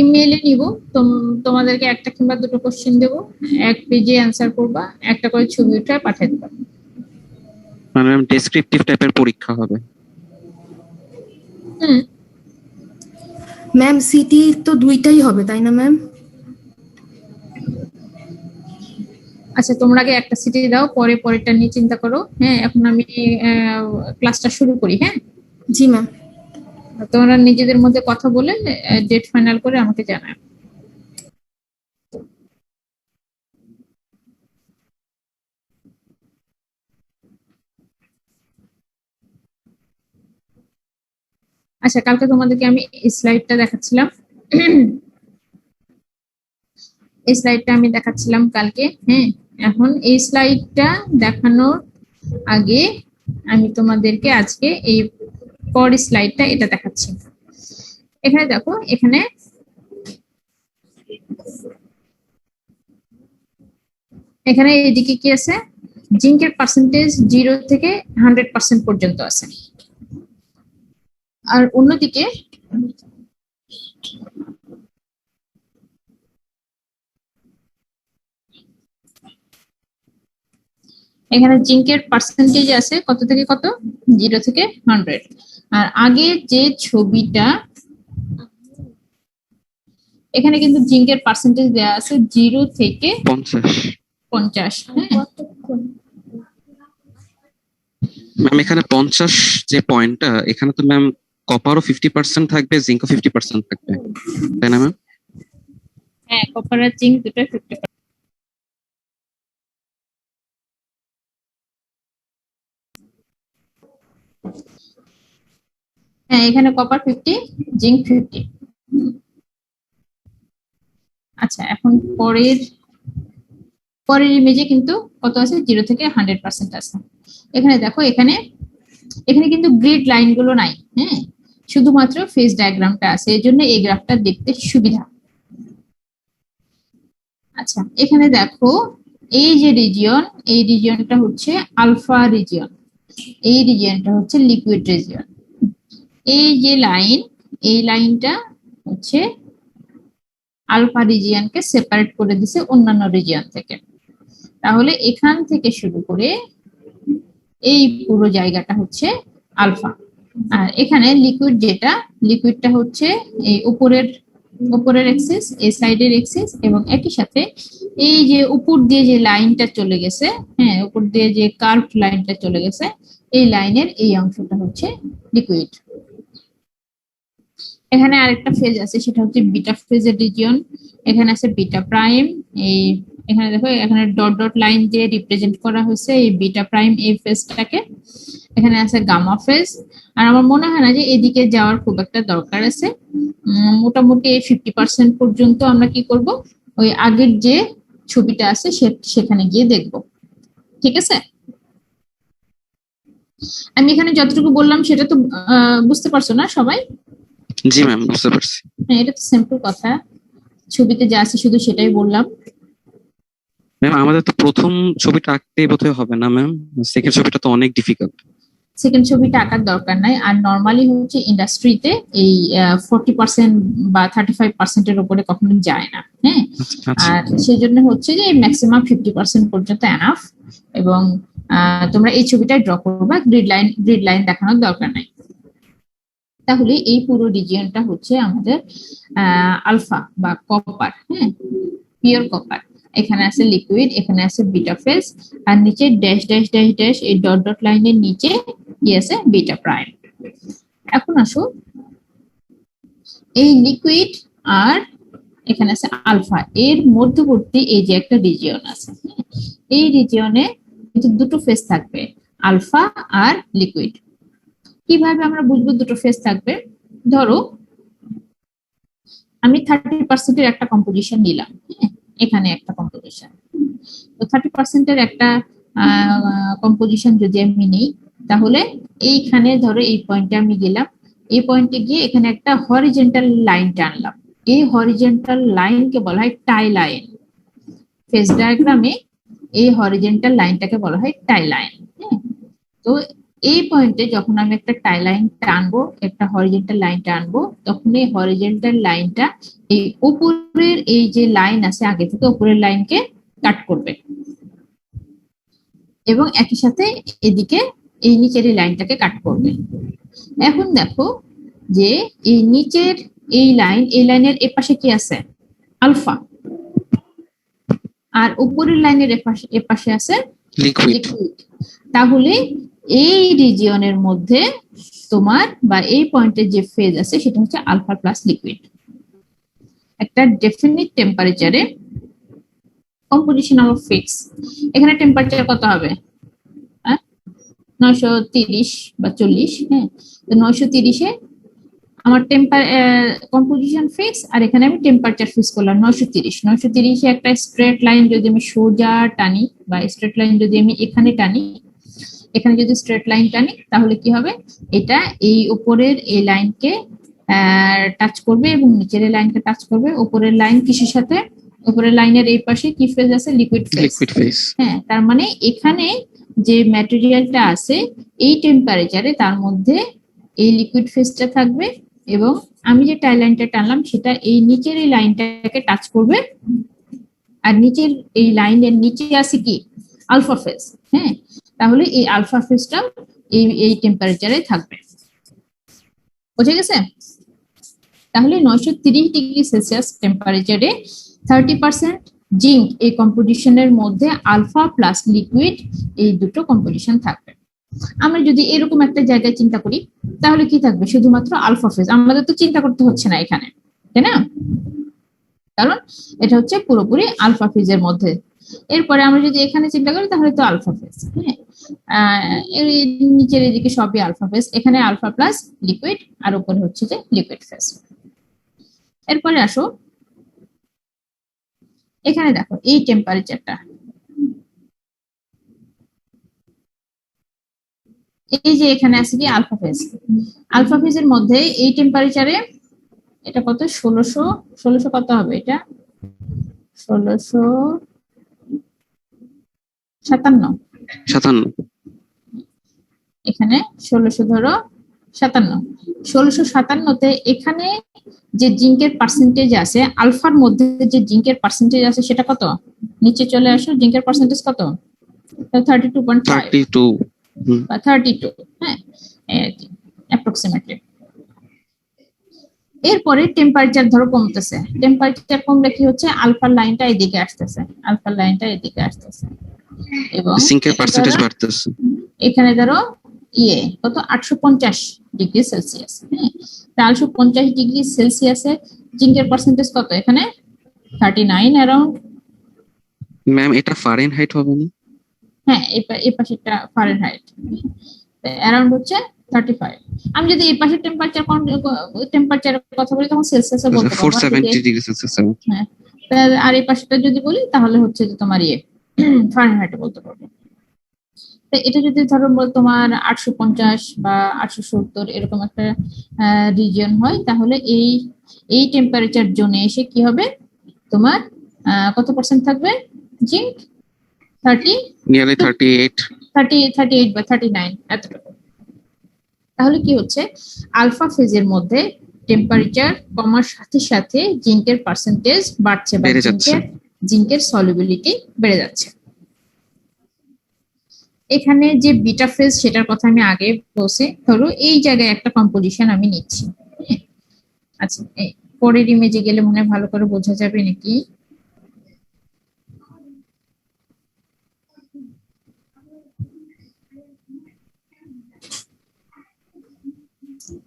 ইমেইলে নিব। তোমাদেরকে একটা কিংবা দুটো কোশ্চেন দেবো, 1 পেজে অ্যান্সার করবা, একটা করে ছবি উঠে পাঠিয়ে দিবা। মানে ম্যাম ডেসক্রিপটিভ টাইপের পরীক্ষা হবে? হুম। ম্যাম সিটি তো দুইটাই হবে তাই না ম্যাম? আচ্ছা, তোমরা আগে একটা সিটি দাও, পরে পরেরটা নিয়ে চিন্তা করো। হ্যাঁ, এখন আমি ক্লাসটা শুরু করি। হ্যাঁ, জি ম্যাম। তোমরা নিজেদের মধ্যে কথা বলে ডেট ফাইনাল করে আমাকে জানাও। আচ্ছা, কালকে তোমাদেরকে আমি এই স্লাইডটা দেখাচ্ছিলাম। এই স্লাইডটা আমি দেখাচ্ছিলাম কালকে। হ্যাঁ, এখন এই স্লাইডটা দেখানোর আগে আমি তোমাদেরকে আজকে এই পর স্লাইডটা এটা দেখাচ্ছি। এখানে দেখো, এখানে এখানে এদিকে কি আছে, জিঙ্কের পার্সেন্টেজ 0 থেকে 100% পর্যন্ত আছে। আর অন্যদিকে এখানে জিঙ্কের পার্সেন্টেজ আছে কত থেকে কত, 0 থেকে 100। আর আগে যে ছবিটা, এখানে কিন্তু জিঙ্কের পার্সেন্টেজ দেওয়া আছে 0 থেকে 50। হ্যাঁ, ম্যাম এখানে 50 যে পয়েন্টটা, এখানে তো ম্যাম কপারও 50% থাকবে, জিঙ্কও 50% থাকবে, তাই না ম্যাম? হ্যাঁ, কপার আর জিঙ্ক দুটো 50। হ্যাঁ, এখানে কপার 50, জিঙ্ক 50। আচ্ছা, এখন পরের পরের ইমেজে কিন্তু কত আছে, 0 থেকে 100% আছে। এখানে দেখো, এখানে এখানে কিন্তু গ্রিড লাইন গুলো নাই। হ্যাঁ, শুধুমাত্র ফেজ ডায়াগ্রামটা আছে, এই জন্য এই গ্রাফটা দেখতে সুবিধা। আচ্ছা, এখানে দেখো, এই যে রিজিয়ন, এই রিজিয়নটা হচ্ছে আলফা রিজিয়ন, এই রিজিয়নটা হচ্ছে লিকুইড রিজিয়ন। এই যে লাইন, এই লাইনটা হচ্ছে আলফা রিজিয়নকে সেপারেট করে দিছে অন্যান্য রিজিয়ন থেকে। তাহলে এখান থেকে শুরু করে এই পুরো জায়গাটা হচ্ছে আলফা। আর এখানে লিকুইড, যেটা লিকুইডটা হচ্ছে এই উপরের এক্সিস, এই সাইডের এক্সিস, এবং একই সাথে এই যে উপর দিয়ে যে লাইনটা চলে গেছে, হ্যাঁ, উপর দিয়ে যে কার্ভ লাইনটা চলে গেছে, এই লাইনের এই অংশটা হচ্ছে লিকুইড। এখানে আরেকটা ফেজ আছে, সেটা হচ্ছে বিটা ফেজের রিজিয়ন। এখানে আছে বিটা প্রাইম। এই এখানে দেখো, এখানে ডট ডট লাইন দিয়ে রিপ্রেজেন্ট করা হয়েছে এই বিটা প্রাইম এই ফেজটাকে। এখানে আছে গামা ফেজ। আর আমার মনে হয় না যে এদিকে যাওয়ার খুব একটা দরকার আছে। মোটামুটি এই 50% পর্যন্ত আমরা কি করব, ওই আগের যে ছবিটা আছে সেখানে গিয়ে দেখব। ঠিক আছে, আমি এখানে যতটুকু বললাম সেটা তো বুঝতে পারছো না সবাই? জি ম্যাম, বুঝতে পারছি। হ্যাঁ, এটা তো সিম্পল কথা, ছবিতে যা আছে শুধু সেটাই বললাম। ম্যাম আমাদের তো প্রথম ছবিটা আঁকতেই বোধহয় হবে না ম্যাম, সেকেন্ড ছবিটা তো অনেক ডিফিকাল্ট। সেকেন্ড ছবিটা আঁকার দরকার নাই। আর নর্মালি হচ্ছে ইন্ডাস্ট্রিতে এই 40% বা 35%-এর উপরে কখনো যায় না। হ্যাঁ, আচ্ছা আর সেই জন্য হচ্ছে যে ম্যাক্সিমাম 50% পর্যন্ত এনাফ। এবং তোমরা এই ছবিটা ড্র করবা, গ্রিড লাইন দেখানোর দরকার নাই। তাহলে এই পুরো রিজিয়নটা হচ্ছে আমাদের আলফা বা কপার। হ্যাঁ, পিওর কপার। এখানে আছে লিকুইড, এখানে আছে বিটা ফেজ, আর নিচে ড্যাশ ড্যাশ ড্যাশ ড্যাশ এই ডট ডট লাইনের নিচে কি আছে, বিটা প্রাইম। এখন আসো, এই লিকুইড আর এখানে আছে আলফা, এর মধ্যবর্তী এই যে একটা রিজিয়ন আছে, এই রিজিয়নে কিন্তু দুটো ফেজ থাকবে, আলফা আর লিকুইড। কিভাবে আমরা বুঝবো দুটো ফেজ থাকবে? ধরো আমি 30%-এর একটা কম্পোজিশন নিলাম, এখানে একটা কম্পোজিশন। তো 30%-এর একটা কম্পোজিশন যদি আমি নিই, তাহলে এইখানে ধরো এই পয়েন্টে আমি গেলাম, এই পয়েন্টে গিয়ে এখানে একটা হরিজেন্টাল লাইন টানলাম। এই হরিজেন্টাল লাইনকে বলা হয় টাই লাইন। ফেজ ডায়াগ্রামে এই হরিজেন্টাল লাইনটাকে বলা হয় টাই লাইন। তো এই পয়েন্টে যখন আমি একটা টাই লাইন টানবো, একটা হরিজেন্টাল লাইন টানবো, তখন এই হরিজেন্টাল লাইনটা এই উপরের এই যে লাইন আছে আগে থেকে উপরের লাইনকে কাট করবে, এবং একই সাথে এদিকে এই নিচের এই লাইনটাকে কাট করবে। এখন দেখো যে এই নিচের এই লাইনের এপাশে কি আছে? আলফা। আর উপরের লাইনের এপাশে আছে লিকুইড। তাহলে এই রিজিয়নের মধ্যে তোমার বা এই পয়েন্টের যে ফেজ আছে সেটা হচ্ছে আলফা প্লাস লিকুইড। একটা ডেফিনিট টেম্পারেচারে কম্পোজিশন অফ ফিক্স, এখানে টেম্পারেচার কত হবে? 930 বা 40। হ্যাঁ, তো 930-এ আমার কম্পোজিশন ফিক্স, আর এখানে আমি টেম্পারেচার ফিক্স করলাম 930। 930-এ একটা স্ট্রেট লাইন যদি আমি সোজা টানি, বা স্ট্রেট লাইন যদি আমি এখানে টানি, এখানে যদি স্ট্রেট লাইন টানি, তাহলে কি হবে? এটা এই উপরের এই লাইনকে টাচ করবে এবং নিচের এই লাইনকে টাচ করবে। উপরের লাইন কিসের সাথে? উপরের লাইনের এই পাশে কি ফেজ আছে? Liquid phase. হ্যাঁ, তার মানে এখানে যে ম্যাটেরিয়ালটা আছে এই টেম্পারেচারে তার মধ্যে এই লিকুইড ফেজটা থাকবে, এবং আমি যে টাই লাইনটা টানলাম সেটা এই নিচের এই লাইনটাকে টাচ করবে। আর নিচের এই লাইনের নিচে আছে কি? Alpha phase. হ্যাঁ, তাহলে এই আলফা ফেজটা এই টেম্পারেচারে থাকবে। বুঝে গেছে? তাহলে 930 ডিগ্রি সেলসিয়াস টেম্পারেচারে 30% জিঙ্ক এই কম্পোজিশনের মধ্যে আলফা প্লাস লিকুইড এই দুটো কম্পোজিশন থাকবে। আমরা যদি এরকম একটা জায়গায় চিন্তা করি তাহলে কি থাকবে? শুধুমাত্র আলফা ফেজ। আমাদের তো চিন্তা করতে হচ্ছে না এখানে, তাই না? কারণ এটা হচ্ছে পুরোপুরি আলফা ফেজের মধ্যে। এরপরে আমরা যদি এখানে চিন্তা করি তাহলে তো আলফা ফেজ। হ্যাঁ, নিচের এদিকে সবই আলফা ফেজ, এখানে আলফা প্লাস লিকুইড, আর উপরে হচ্ছে যে লিকুইড ফেজ। এরপরে আসো এখানে দেখো এই টেম্পারেচারটা, এই যে এখানে আছে কি আলফা ফেজ। আলফা ফেজের মধ্যে এই টেম্পারেচারে এটা কত? 1600 কত হবে? এটা 1657। এখানে 1600 ধরো 57। 1657-তে এখানে যে জিঙ্কের পার্সেন্টেজ আছে, আলফার মধ্যে যে জিঙ্কের পার্সেন্টেজ আছে সেটা কত? নিচে চলে আসো, জিঙ্কের পার্সেন্টেজ কত? 32.5 বা 32। হ্যাঁ, অ্যাপ্রক্সিমেটলি। এরপরে টেম্পারেচার ধরো কমতেছে। টেম্পারেচার কমলে কি হচ্ছে? আলফার লাইনটা এদিকে আসতেছে, এবং জিঙ্কের পার্সেন্টেজ বাড়তেছে। এখানে ধরো কত? 850 ডিগ্রি সেলসিয়াস। হ্যাঁ, 850 ডিগ্রি সেলসিয়াসে জিঙ্কের পার্সেন্টেজ কত? এখানে 39 অ্যারাউন্ড। ম্যাম, এটা ফারেনহাইট হবে না? হ্যাঁ, এই পাশেরটা ফারেনহাইট, অ্যারাউন্ড হচ্ছে 35। আমি যদি এই পাশের টেম্পারেচারের কথা বলি তখন সেলসিয়াসে বলতে পারবো 470 ডিগ্রি সেলসিয়াস। হ্যাঁ, আর এই পাশেরটা যদি বলি তাহলে হচ্ছে যে তোমার ফারেনহাইটে বলতে পারবো। তো এটা যদি ধরো তোমার 850 বা 870 এরকম একটা রিজিয়ন হয়, তাহলে এই টেম্পারেচার জোনে এসে কি হবে? তোমার কত পার্সেন্ট থাকবে জিঙ্ক? 38 বা 39 এতটুকু। তাহলে কি হচ্ছে? আলফা ফেজের মধ্যে টেম্পারেচার কমার সাথে সাথে জিঙ্কের পার্সেন্টেজ বাড়ছে, বা জিঙ্কের সলিবিলিটি বেড়ে যাচ্ছে। এখানে যে বিটা ফেজ সেটার কথা আমি আগে বলছি। ধরো এই জায়গায় একটা কম্পোজিশন আমি নিচ্ছি। আচ্ছা, পরের ইমেজে গেলে মনে হয় ভালো করে বোঝা যাবে নাকি?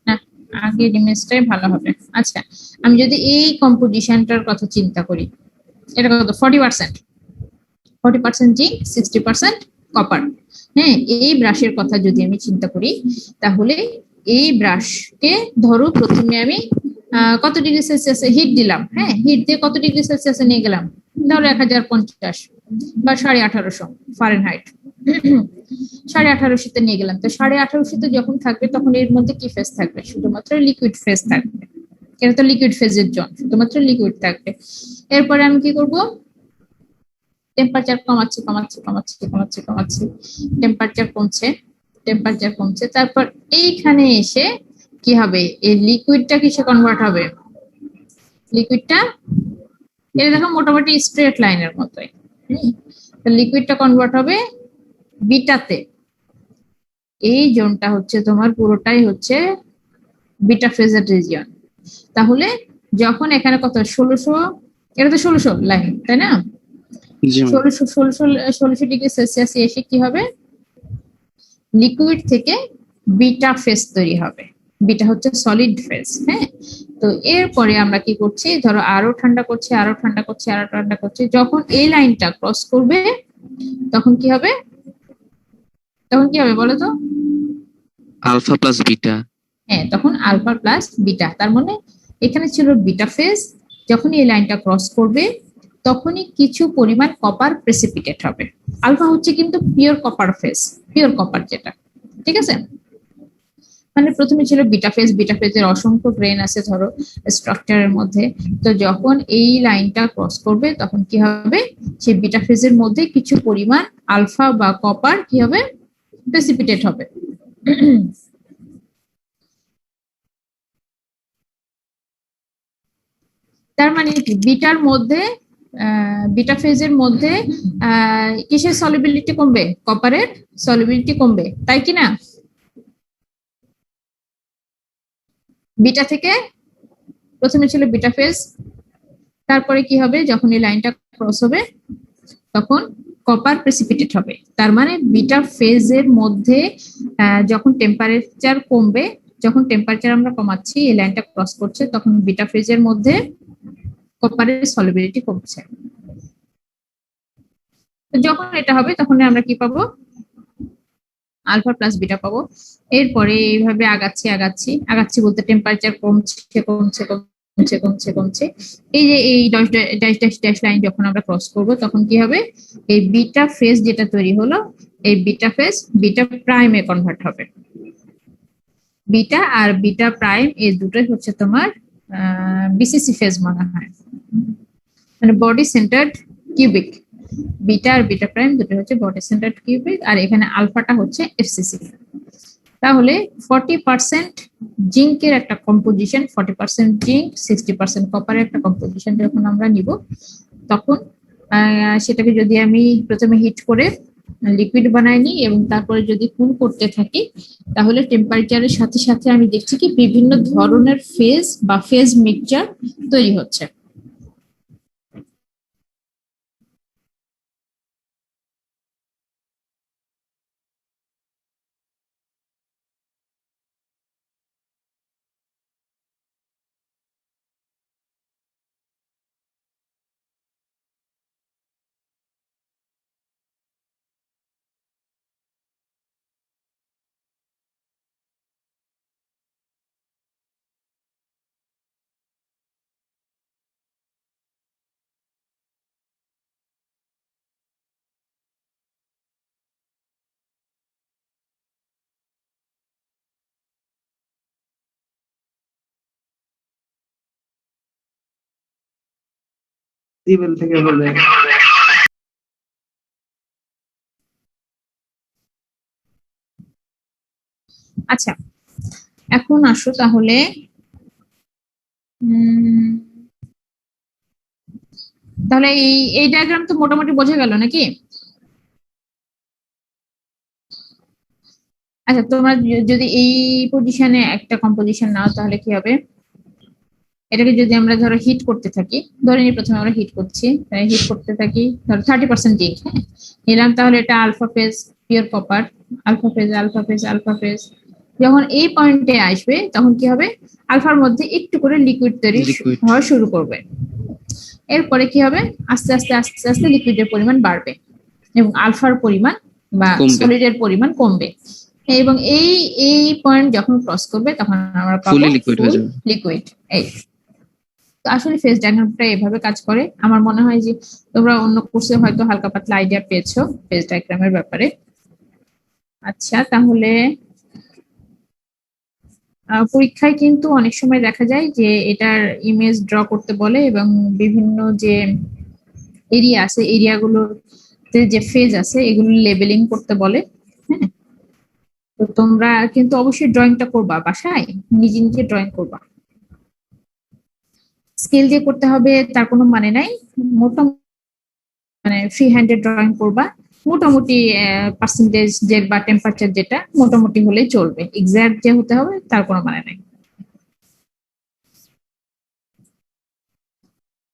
না, আগের ইমেজটাই ভালো হবে। আচ্ছা, আমি যদি এই কম্পোজিশনটার কথা চিন্তা করি, এটা কত? 40% জিঙ্ক, 60% কপার। হ্যাঁ, এই ব্রাশের কথা যদি আমি চিন্তা করি তাহলে এই ব্রাশকে ধরো প্রথমে আমি কত ডিগ্রি সেলসিয়াসে হিট দিলাম। হ্যাঁ, হিট দিয়ে কত ডিগ্রি সেলসিয়াসে নিয়ে গেলাম? ধরো 1050 বা 1850 ফারেনহাইট। 1850 নিয়ে গেলাম, তো 1850 যখন থাকবে তখন এর মধ্যে কি ফেজ থাকবে? শুধুমাত্র লিকুইড ফেজ থাকবে। এটা তো লিকুইড ফেজের জোন, শুধুমাত্র লিকুইড থাকবে। এরপরে আমি কি করব? টেম্পারেচার কমাচ্ছি কমাচ্ছি কমাচ্ছি কমাচ্ছি কমাচ্ছি, টেম্পারেচার কমছে, টেম্পারেচার কমছে। তারপর এইখানে এসে কি হবে? এই লিকুইডটা কিসে কনভার্ট হবে? লিকুইডটা এটা দেখো মোটামুটি স্ট্রেট লাইনের মতোই। লিকুইডটা কনভার্ট হবে বিটাতে। এই জোনটা হচ্ছে তোমার পুরোটাই হচ্ছে বিটা ফেজের রিজিয়ন। তাহলে যখন এখানে কত 1600, এটা তো 1600 লাইন তাই না? জি ম্যাম। 1600 ডিগ্রি সেলসিয়াস এসে কি হবে? লিকুইড থেকে বিটা ফেজ তৈরি হবে। বিটা হচ্ছে সলিড ফেজ। হ্যাঁ, তো এরপরে আমরা কি করছি? ধরো আরো ঠান্ডা করছি, আরো ঠান্ডা করছি, আরো ঠান্ডা করছি। যখন এই লাইনটা ক্রস করবে তখন কি হবে? তখন কি হবে বলো তো? Alpha plus beta. হ্যাঁ, তখন আলফা প্লাস বিটা। তার মানে এখানে ছিল বিটা ফেজ, যখন এই লাইনটা ক্রস করবে তখনই কিছু পরিমাণ কপার প্রেসিপিটেট হবে। আলফা হচ্ছে কিন্তু pure copper phase, pure copper যেটা, ঠিক আছে? মানে প্রথমে ছিল বিটা ফেজ, বিটা ফেজের অসংখ্য গ্রেন আছে ধরো স্ট্রাকচারের মধ্যে। তো যখন এই লাইনটা ক্রস করবে তখন কি হবে? সেই বিটা ফেজের মধ্যে কিছু পরিমাণ আলফা বা কপার কি হবে? প্রেসিপিটেট হবে। তার মানে কি বিটার মধ্যে বিটা ফেজের মধ্যে কিসের সলিবিলিটি কমবে? কপারের সলিবিলিটি কমবে, তাই কি না? বিটা থেকে প্রথমে ছিল বিটা ফেজ, তারপরে কি হবে? যখন এই লাইনটা ক্রস হবে তখন কপার প্রেসিপিটেট হবে। তার মানে বিটা ফেজের মধ্যে যখন টেম্পারেচার কমবে, যখন টেম্পারেচার আমরা কমাচ্ছি এই লাইনটা ক্রস করছে, তখন বিটা ফেজের মধ্যে কপারের সলিবিলিটি কমছে। তো যখন এটা হবে তখন আমরা কি পাবো? আলফা প্লাস বিটা পাবো। এরপরে এইভাবে আগাচ্ছি আগাচ্ছি আগাচ্ছি বলতে টেম্পারেচার কমছে কমছে কমছে কমছে কমছে। এই যে এই dash dash dash dash line যখন আমরা ক্রস করব তখন কি হবে? এই বিটা ফেজ যেটা তৈরি হলো, এই বিটা ফেজ বিটা প্রাইমে কনভার্ট হবে। বিটা আর বিটা প্রাইম এই দুটোই হচ্ছে তোমার বিসিসি ফেজ মনে হয়, মানে বডি সেন্টার্ড কিউবিক। বিটা আর বিটা প্রাইম দুটো হচ্ছে বডি সেন্টার্ড কিউবিক, আর এখানে আলফাটা হচ্ছে এফসিসি। তাহলে 40% জিঙ্কের একটা কম্পোজিশন, 40% জিঙ্ক 60% কপারের একটা কম্পোজিশন যখন আমরা নিব, তখন সেটাকে যদি আমি প্রথমে হিট করে লিকুইড বানাই নিই এবং তারপরে যদি কুল করতে থাকি, তাহলে টেম্পারেচারের সাথে সাথে আমি দেখছি কি বিভিন্ন ধরনের ফেজ বা ফেজ মিক্সচার তৈরি হচ্ছে। টেবিল থেকে বলে আচ্ছা, এখন আসো তাহলে তাহলে এই ডায়াগ্রাম তো মোটামুটি বোঝা গেল নাকি? আচ্ছা, তোমরা যদি এই পজিশনে একটা কম্পোজিশন নাও তাহলে কি হবে? এটাকে যদি আমরা ধরো হিট করতে থাকি, ধরে নিই প্রথমে আমরা হিট করছি, হিট করতে থাকি ধরো 30% জিঙ্ক, হ্যাঁ নিলাম, তাহলে এটা alpha phase pure copper, alpha phase alpha phase alpha phase. যখন এই পয়েন্টে আসবে তখন কি হবে? আলফার মধ্যে একটু করে লিকুইড তৈরি হওয়া শুরু করবে। এরপরে কি হবে? আস্তে আস্তে আস্তে আস্তে লিকুইডের পরিমাণ বাড়বে এবং আলফার পরিমাণ বা সলিডের পরিমাণ কমবে, এবং এই এই পয়েন্ট যখন ক্রস করবে তখন আমরা পাবো লিকুইড। এই তো আসলে ফেজ ডায়াগ্রামটা এভাবে কাজ করে। আমার মনে হয় যে তোমরা অন্য কোর্সে হয়তো হালকা পাতলা আইডিয়া পেয়েছো ফেজ ডায়াগ্রামের ব্যাপারে। আচ্ছা, তাহলে পরীক্ষায় কিন্তু অনেক সময় দেখা যায় যে এটার ইমেজ ড্র করতে বলে এবং বিভিন্ন যে এরিয়া আছে এরিয়াগুলোতে যে ফেজ আছে এগুলো লেবেলিং করতে বলে। হ্যাঁ, তো তোমরা কিন্তু অবশ্যই ড্রয়িংটা করবা, বাসায় নিজে নিজে ড্রয়িং করবা। স্কেল দিয়ে করতে হবে তার কোনো মানে নাই, মোটামুটি মানে ফ্রি হ্যান্ডে ড্রয়িং করবা, মোটামুটি পার্সেন্টেজ যে বা টেম্পারেচার যেটা মোটামুটি হলেই চলবে, এক্সাক্ট যে হতে হবে তার কোনো মানে নাই।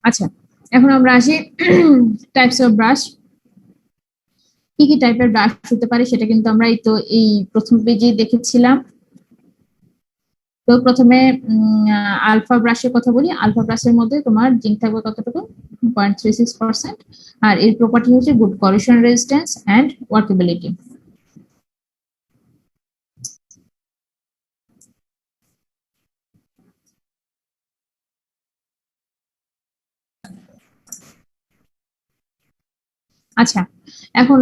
আচ্ছা, এখন আমরা আসি টাইপস অফ ব্রাশ। কি কি টাইপের ব্রাশ হতে পারে সেটা কিন্তু আমরা এই প্রথম পেজে দেখেছিলাম। তো প্রথমে আলফা ব্রাশের কথা বলি। আলফা ব্রাশের মধ্যে তোমার জিঙ্ক থাকবে কতটুকু, 0.36%, আর এর প্রপার্টি হচ্ছে good collision resistance and workability. আচ্ছা, এখন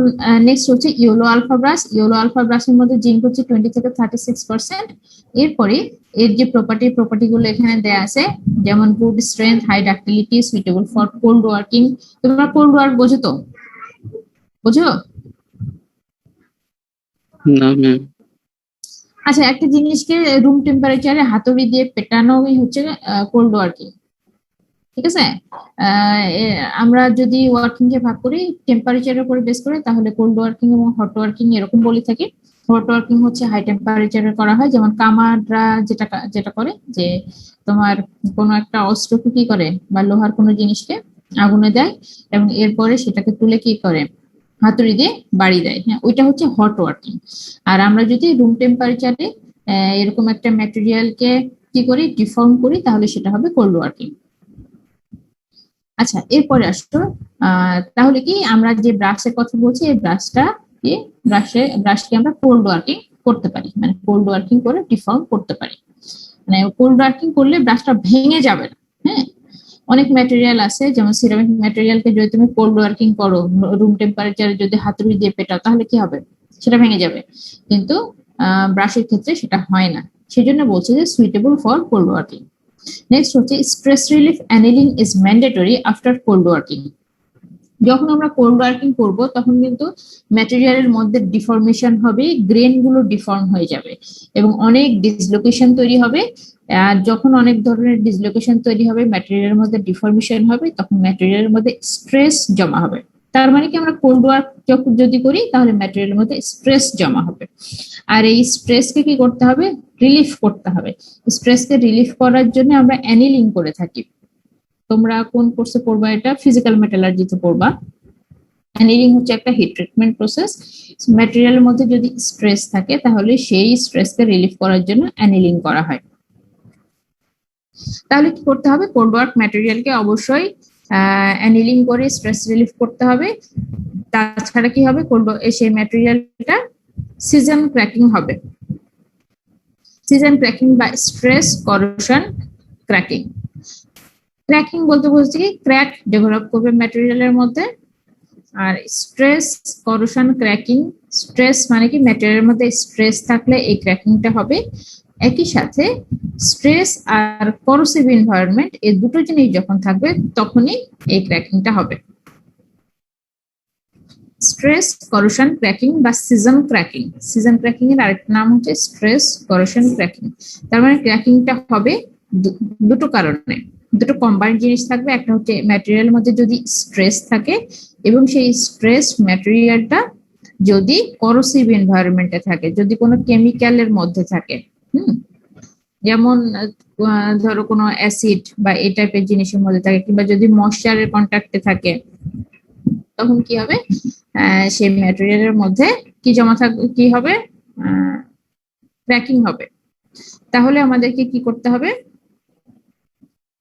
নেক্সট হচ্ছে yellow alpha brass. Yellow alpha ব্রাশের মধ্যে জিঙ্ক হচ্ছে 20 থেকে 36%। এরপরে এর যে প্রপার্টি গুলো এখানে দেয়া আছে, যেমন good strength, high ductility, suitable for cold working. তোমরা কোল্ড ওয়ার্ক বোঝো তো? বোঝো? না ম্যাম। আচ্ছা, একটা জিনিসকে রুম টেম্পারেচারে হাতুড়ি দিয়ে পেটানোই হচ্ছে কোল্ড ওয়ার্কিং। ঠিক আছে? আমরা যদি ওয়ার্কিং কে ভাগ করি টেম্পারেচারের উপর বেস করে, তাহলে কোল্ড ওয়ার্কিং এবং হট ওয়ার্কিং এরকম বলে থাকি। হট ওয়ার্কিং হচ্ছে হাই টেম্পারেচারে করা হয়, যেমন কামাররা যেটা করে যে তোমার কোনো একটা অস্ত্রকে কি করে বা লোহার কোনো জিনিসকে আগুনে দেয় এবং এরপরে সেটাকে তুলে কি করে হাতুড়ি দিয়ে বাড়ি দেয়। হ্যাঁ, ওইটা হচ্ছে হট ওয়ার্কিং। আর আমরা যদি রুম টেম্পারেচারে এরকম একটা ম্যাটেরিয়ালকে কি করি, ডিফর্ম করি, তাহলে সেটা হবে কোল্ড ওয়ার্কিং। আচ্ছা, এরপরে আসতো তাহলে কি আমরা যে ব্রাশের কথা বলছি এই ব্রাশকে আমরা কোল্ড ওয়ার্কিং করতে পারি, মানে কোল্ড ওয়ার্কিং করে ডিফর্ম করতে পারি। মানে কোল্ড ওয়ার্কিং করলে ব্রাশটা ভেঙে যাবে না। হ্যাঁ, অনেক ম্যাটেরিয়াল আছে, যেমন সিরামিক ম্যাটেরিয়ালকে যদি তুমি কোল্ড ওয়ার্কিং করো, রুম টেম্পারেচারে যদি হাতুড়ি দিয়ে পেটাও, তাহলে কি হবে, সেটা ভেঙে যাবে। কিন্তু ব্রাশের ক্ষেত্রে সেটা হয় না, সেজন্য বলছে যে suitable for cold working. Next হচ্ছে stress relief annealing is mandatory after cold working. যখন আমরা কোল্ড ওয়ার্কিং করব তখন কিন্তু ম্যাটেরিয়ালের মধ্যে ডিফর্মেশন হবে, গ্রেন গুলো ডিফর্ম হয়ে যাবে এবং অনেক ডিসলোকেশন তৈরি হবে। আর যখন অনেক ধরনের ডিসলোকেশন তৈরি হবে, ম্যাটেরিয়ালের মধ্যে ডিফর্মেশন হবে, তখন ম্যাটেরিয়ালের মধ্যে স্ট্রেস জমা হবে। তার মানে কি আমরা কোল্ড ওয়ার্ক যদি করি তাহলে ম্যাটেরিয়ালের মধ্যে স্ট্রেস জমা হবে, আর এই স্ট্রেসকে কি করতে হবে, রিলিফ করতে হবে। স্ট্রেসকে রিলিফ করার জন্য আমরা অ্যানিলিং করে থাকি। তোমরা কোন কোর্সে পড়বা, এটা ফিজিক্যাল মেটালার্জিতে পড়বা। অ্যানিলিং হচ্ছে একটা হিট ট্রিটমেন্ট প্রসেস। ম্যাটেরিয়ালের মধ্যে যদি স্ট্রেস থাকে তাহলে সেই স্ট্রেসকে রিলিফ করার জন্য অ্যানিলিং করা হয়। তাহলে কি করতে হবে, কোল্ড ওয়ার্ক ম্যাটেরিয়ালকে অবশ্যই অ্যানিলিং করে স্ট্রেস রিলিফ করতে হবে। তাছাড়া কি হবে, সেই ম্যাটেরিয়ালটা সিজন ক্র্যাকিং হবে। সিজন ক্র্যাকিং বা স্ট্রেস করোশন ক্র্যাকিং। ক্র্যাকিং বলতে বলছি কি, ক্র্যাক ডেভেলপ করবে ম্যাটেরিয়ালের মধ্যে। আর স্ট্রেস করোশন ক্র্যাকিং, স্ট্রেস মানে কি ম্যাটেরিয়ালের মধ্যে স্ট্রেস থাকলে এই ক্র্যাকিংটা হবে। একই সাথে স্ট্রেস আর করোসিভ এনভায়রনমেন্ট এই দুটো জিনিস যখন থাকবে তখনই এই ক্র্যাকিংটা হবে। স্ট্রেস করোশন ক্র্যাকিং বা সিজন ক্র্যাকিং। সিজন ক্র্যাকিং এর আরেকটা নাম হচ্ছে স্ট্রেস করোশন ক্র্যাকিং। তার মানে ক্র্যাকিংটা হবে দুটো কারণে, দুটো কম্বাইন্ড জিনিস থাকবে। একটা হচ্ছে ম্যাটেরিয়ালের মধ্যে যদি স্ট্রেস থাকে এবং সেই স্ট্রেস ম্যাটেরিয়ালটা যদি করোসিভ এনভায়রনমেন্টে থাকে, যদি কোনো কেমিক্যালের মধ্যে থাকে, যেমন ধরো কোনো অ্যাসিড বা এই টাইপের জিনিসের মধ্যে থাকে, কিংবা যদি ময়েশ্চারের কন্ট্যাক্টে থাকে, তখন কি হবে, সেই ম্যাটেরিয়ালের মধ্যে কি জমা থাকবে, কি হবে, ক্র্যাকিং হবে। তাহলে আমাদেরকে কি করতে হবে,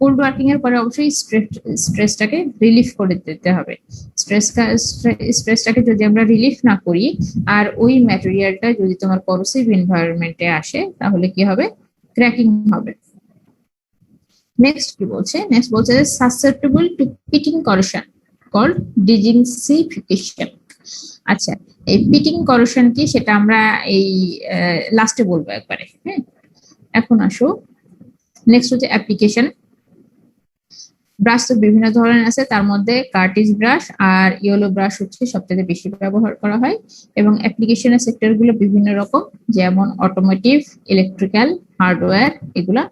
কোল্ড ওয়ার্কিং এর পরে অবশ্যই স্ট্রেসটাকে রিলিফ করে দিতে হবে। স্ট্রেসটাকে যদি আমরা রিলিফ না করি আর ওই ম্যাটেরিয়ালটা যদি তোমার করোসিভ এনভায়রনমেন্টে আসে, তাহলে কি হবে, ক্র্যাকিং হবে। নেক্সট কি বলছে, সাসেপ্টেবল টু পিটিং করোশন কল্ড ডিজিংসিফিকেশন। আচ্ছা, এই পিটিং করোশন কি সেটা আমরা এই লাস্টে বলবো একবারে। হ্যাঁ, এখন আসো নেক্সট হচ্ছে অ্যাপ্লিকেশন। ব্রাশ তো বিভিন্ন ধরনের আছে, তার মধ্যে কার্টিজ ব্রাশ আর ইয়েলো ব্রাশ হচ্ছে সবথেকে বেশি ব্যবহার করা হয়। এবং অ্যাপ্লিকেশনের সেক্টর গুলো বিভিন্ন রকম, যেমন অটোমোটিভ, ইলেকট্রিক্যাল, হার্ডওয়্যার এগুলা।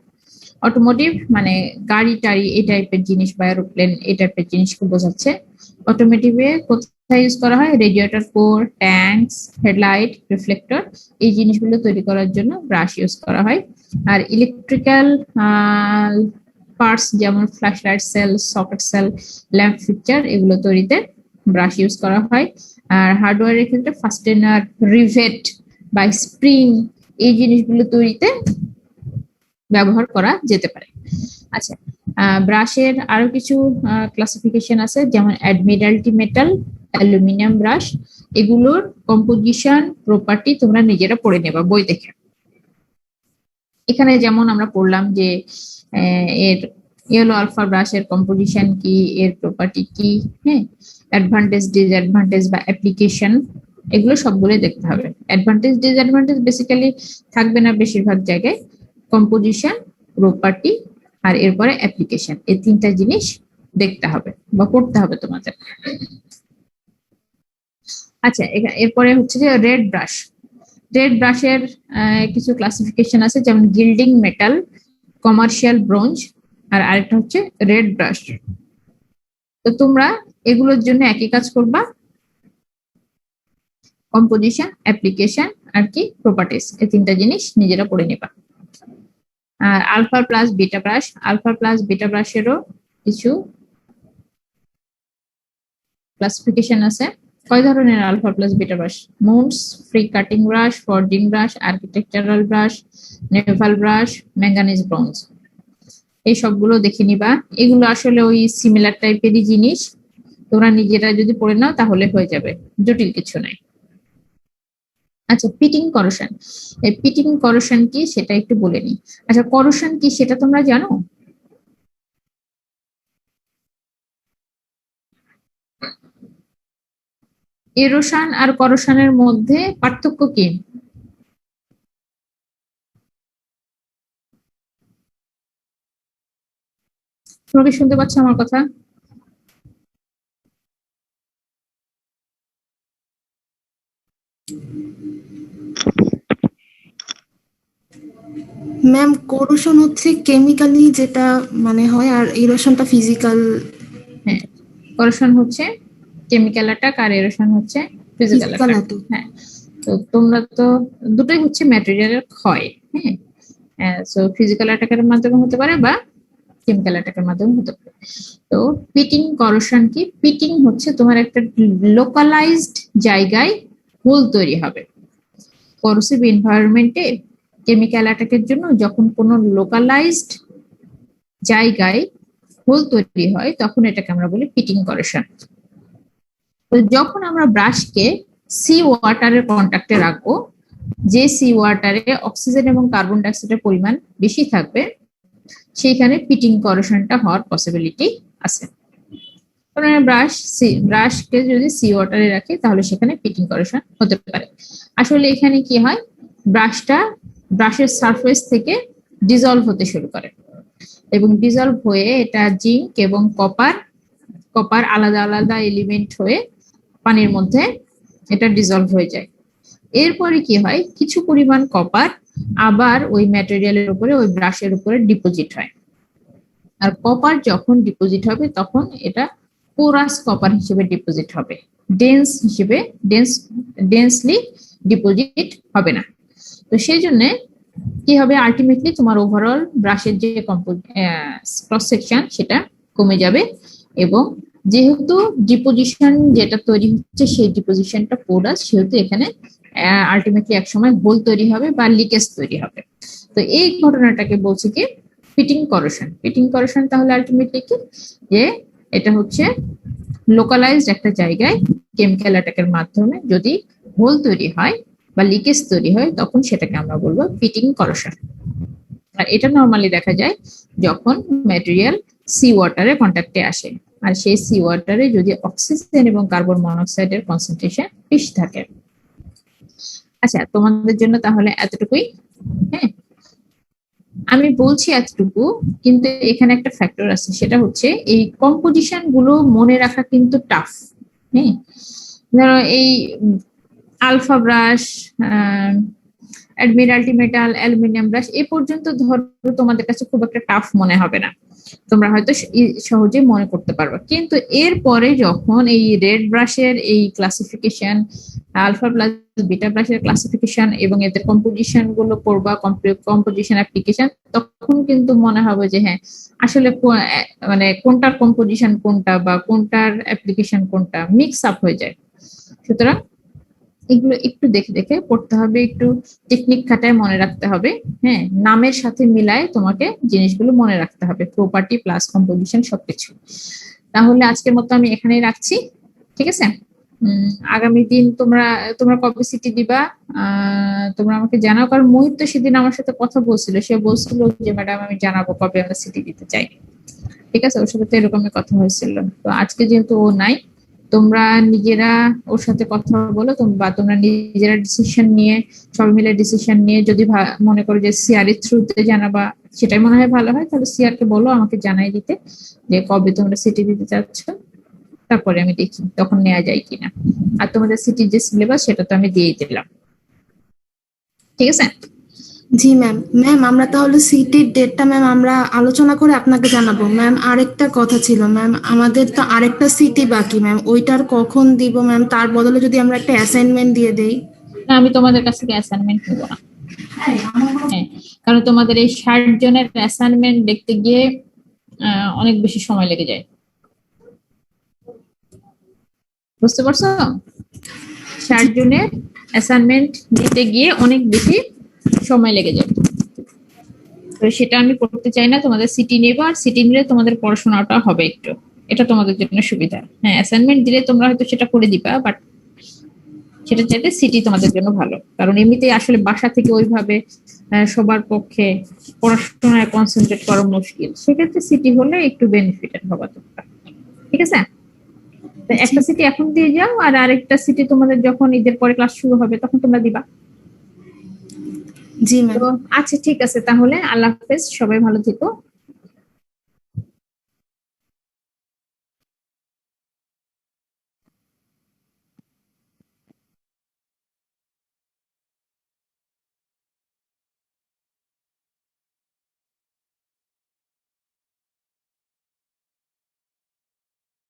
অটোমোটিভ মানে গাড়ি টাড়ি এই টাইপের জিনিস বা এরোপ্লেন এই টাইপের জিনিসকে বোঝাচ্ছে। অটোমোটিভে কোথায় ইউজ করা হয়? Radiator core, tanks, headlight, reflector এই জিনিসগুলো তৈরি করার জন্য ব্রাশ ইউজ করা হয়। আর ইলেকট্রিক্যাল পার্টস যেমন flash light cell, socket cell, lamp fixture এগুলো তৈরিতে ব্রাশ ইউজ করা হয়। আর হার্ডওয়্যারের ক্ষেত্রে ফাস্টেনার, রিভেট বা স্প্রিং এই জিনিসগুলো তৈরিতে ব্যবহার করা যেতে পারে। আচ্ছা, ব্রাশের আরো কিছু ক্লাসিফিকেশন আছে, যেমন অ্যাডমিরালটি মেটাল, অ্যালুমিনিয়াম ব্রাশ। এগুলোর কম্পোজিশন, প্রপার্টি তোমরা নিজেরা পড়ে নেবা বই দেখে। এখানে যেমন আমরা পড়লাম যে এর ইয়েলো আলফা ব্রাশের কম্পোজিশন কি, এর প্রপার্টি কি, হ্যাঁ, অ্যাডভান্টেজ, ডিসঅ্যাডভান্টেজ বা অ্যাপ্লিকেশন এগুলো সবগুলোই দেখতে হবে। অ্যাডভান্টেজ ডিসঅ্যাডভান্টেজ বেসিক্যালি থাকবে না বেশিরভাগ জায়গায়, কম্পোজিশন, প্রপার্টি আর এরপরে অ্যাপ্লিকেশন, এই তিনটা জিনিস দেখতে হবে বা পড়তে হবে তোমাদের। আচ্ছা, এরপরে হচ্ছে যে রেড ব্রাশ। রেড ব্রাশের কিছু ক্লাসিফিকেশন আছে, যেমন গিল্ডিং মেটাল, কমার্শিয়াল ব্রোঞ্জ আর আরেকটা হচ্ছে রেড ব্রাশ। তো তোমরা এগুলোর জন্য একই কাজ করবা, কম্পোজিশন, অ্যাপ্লিকেশন আর কি প্রপার্টিজ, এই তিনটা জিনিস নিজেরা পড়ে নিবা। আর alpha plus beta brass, alpha plus beta ব্রাশেরও কিছু ক্লাসিফিকেশন আছে। কয় ধরনের alpha plus beta brass? Muntz, free cutting brass, forging brass, architectural brass, naval brass, manganese bronze, এই সবগুলো দেখে নিবা। এগুলো আসলে ওই সিমিলার টাইপেরই জিনিস, তোমরা নিজেরা যদি পড়ে নাও তাহলে হয়ে যাবে, জটিল কিছু নাই। আচ্ছা, পিটিং করোশন। এই পিটিং করোশন কি সেটা একটু বলে নি। আচ্ছা, করোশন কি সেটা তোমরা জানো? এরোশন আর করোশনের মধ্যে পার্থক্য কি? তোমরা কি শুনতে পাচ্ছ আমার কথা? ম্যাম কোরোশন হচ্ছে কেমিক্যালি যেটা মানে হয়, আর ইরোশনটা ফিজিক্যাল। হ্যাঁ, করোশন হচ্ছে কেমিক্যাল অ্যাটাক আর এরোশন হচ্ছে ফিজিক্যাল Physical অ্যাটাক। attack। হ্যাঁ, তো তোমরা তো দুটোই হচ্ছে ম্যাটেরিয়ালের ক্ষয়। হ্যাঁ, সো ফিজিক্যাল অ্যাটাকের মাধ্যমে হতে পারে বা কেমিক্যাল অ্যাটাকের মাধ্যমে হতে পারে। তো পিটিং করোশন কি? পিটিং হচ্ছে তোমার একটা লোকালাইজড জায়গায় হোল তৈরি হবে। করোসিভ এনভায়রনমেন্টে কেমিক্যাল অ্যাটাকের জন্য যখন কোনো লোকালাইজড জায়গায় হোল তৈরি হয় তখন এটাকে আমরা বলি পিটিং করোশন। তো যখন আমরা ব্রাশকে সি ওয়াটারের কন্ট্যাক্টে রাখবো, যে সি ওয়াটারে অক্সিজেন এবং কার্বন ডাইঅক্সাইডের পরিমাণ বেশি থাকবে, সেইখানে পিটিং করোশনটা হওয়ার পসিবিলিটি আছে। কারণ ব্রাশকে যদি সি ওয়াটারে রাখি তাহলে সেখানে পিটিং করোশন হতে পারে। আসলে এখানে কি হয়, ব্রাশের সারফেস থেকে ডিজলভ হতে শুরু করে এবং ডিজলভ হয়ে এটা জিঙ্ক এবং কপার আলাদা আলাদা এলিমেন্ট হয়ে পানির মধ্যে এটা ডিজলভ হয়ে যায়। এরপরে কি হয়, কিছু পরিমাণ কপার আবার ওই ম্যাটেরিয়ালের উপরে, ওই ব্রাশের উপরে ডিপোজিট হয়। আর কপার যখন ডিপোজিট হবে তখন এটা পোরাস কপার হিসেবে ডিপোজিট হবে, ডেন্সলি ডিপোজিট হবে না। তো সেই জন্য কি হবে, আলটিমেটলি তোমার ওভারঅল ব্রাশের যে ক্রস সেকশন সেটা কমে যাবে। এবং যেহেতু ডিপোজিশন যেটা তৈরি হচ্ছে সেই ডিপোজিশনটা পোরাস, সেহেতু এখানে আলটিমেটলি একসময় হোল তৈরি হবে বা লিকেজ তৈরি হবে। তো এই ঘটনাটাকে বলছি কি পিটিং করোশন। পিটিং করোশন তাহলে আলটিমেটলি কি, যে এটা হচ্ছে লোকালাইজড একটা জায়গায় কেমিক্যাল অ্যাটাকের মাধ্যমে যদি হোল তৈরি হয় বা লিকেজ তৈরি হয় তখন সেটাকে আমরা বলবো পিটিং করোশন। আর এটা নর্মালি দেখা যায় যখন ম্যাটেরিয়াল সি ওয়াটারে কন্ট্যাক্টে আসে। আর সেই সি ওয়াটারে যদি অক্সিজেন এবং কার্বন মনোক্সাইডের কনসেন্ট্রেশন বেশি থাকে। আচ্ছা, তোমাদের জন্য তাহলে এতটুকুই। হ্যাঁ, আমি বলছি এতটুকু, কিন্তু এখানে একটা ফ্যাক্টর আছে, সেটা হচ্ছে এই কম্পোজিশন গুলো মনে রাখা কিন্তু টাফ। হ্যাঁ, ধরো এই alpha brass, admiralty metal, aluminium brass এ পর্যন্ত ধরো তোমাদের কাছে খুব একটা টাফ মনে হবে না, তোমরা হয়তো সহজে মনে করতে পারবে। কিন্তু এরপরে যখন এই রেড ব্রাশের এই ক্লাসিফিকেশন, আলফা প্লাস বিটা ব্রাশের ক্লাসিফিকেশন এবং এদের কম্পোজিশন গুলো পড়বা, কম্পোজিশন অ্যাপ্লিকেশন, তখন কিন্তু মনে হবে যে হ্যাঁ আসলে মানে কোনটার কম্পোজিশন কোনটা বা কোনটার অ্যাপ্লিকেশন কোনটা মিক্স আপ হয়ে যায়। সুতরাং এগুলো একটু দেখে দেখে পড়তে হবে, একটু টেকনিক খাটায় মনে রাখতে হবে। হ্যাঁ, নামের সাথে মিলায় তোমাকে জিনিসগুলো মনে রাখতে হবে, প্রপার্টি প্লাস কম্পোজিশন সবকিছু। তাহলে আজকের মতো আমি এখানেই রাখছি, ঠিক আছে? আগামী দিন তোমরা কবে সিটি দিবা তোমরা আমাকে জানাও, কারণ মোহিত তো সেদিন আমার সাথে কথা বলছিল, সে বলছিল যে ম্যাডাম আমি জানাবো কবে আমরা সিটি দিতে চাই। ঠিক আছে, ওর সাথে তো এরকমই কথা হয়েছিল। তো আজকে যেহেতু ও নাই, তোমরা নিজেরা ওর সাথে কথা বলো, বা তোমরা নিজেরা ডিসিশন নিয়ে, সবাই মিলে ডিসিশন নিয়ে যদি মনে করো যে সিআর এর থ্রুতে জানাবা, সেটাই মনে হয় ভালো হয়, তাহলে সিআর কে বলো আমাকে জানাই দিতে যে কবে তোমরা সিটি দিতে চাচ্ছ, তারপরে আমি দেখি তখন নেওয়া যায় কিনা। আর তোমাদের সিটির যে সিলেবাস সেটা তো আমি দিয়ে দিলাম, ঠিক আছে? জি ম্যাম। ম্যাম আমরা তাহলে সিটির ডেটটা ম্যাম আমরা আলোচনা করে আপনাকে জানাবো। ম্যাম আরেকটা কথা ছিল ম্যাম, আমাদের তো আরেকটা সিটি বাকি ম্যাম, ওইটার কখন দিব ম্যাম? তার বদলে যদি আমরা একটা অ্যাসাইনমেন্ট দিয়ে দেই। না, আমি তোমাদের কাছ থেকে অ্যাসাইনমেন্ট নেব না। হ্যাঁ, কারণ তোমাদের এই 60 জনের অ্যাসাইনমেন্ট দেখতে গিয়ে অনেক বেশি সময় লেগে যায়, বুঝতে পারছো? 60 জনের অ্যাসাইনমেন্ট দিতে গিয়ে অনেক বেশি সময় লেগে যায়, তো সেটা আমি করতে চাই না। তোমাদের সিটি নেবা, আর সিটি নিলে তোমাদের পড়াশোনাটা হবে একটু, এটা তোমাদের জন্য সুবিধা। হ্যাঁ, অ্যাসাইনমেন্ট দিলে তোমরা হয়তো সেটা করে দিবা, বাট সেটা চাইতে সিটি তোমাদের জন্য ভালো, কারণ এমনিতেই আসলে বাসা থেকে ওইভাবে সবার পক্ষে পড়াশোনায় কনসেন্ট্রেট করা মুশকিল, সেক্ষেত্রে সিটি হলে একটু বেনিফিটেড হবে তোমরা, ঠিক আছে? তো একটা সিটি এখন দিয়ে যাও, আর আরেকটা সিটি তোমাদের যখন ঈদের পরে ক্লাস শুরু হবে তখন তোমরা দিবা। জি ম্যাম। তো আচ্ছা, ঠিক আছে, তাহলে আল্লাহ হাফেজ, সবাই ভালো থেকো।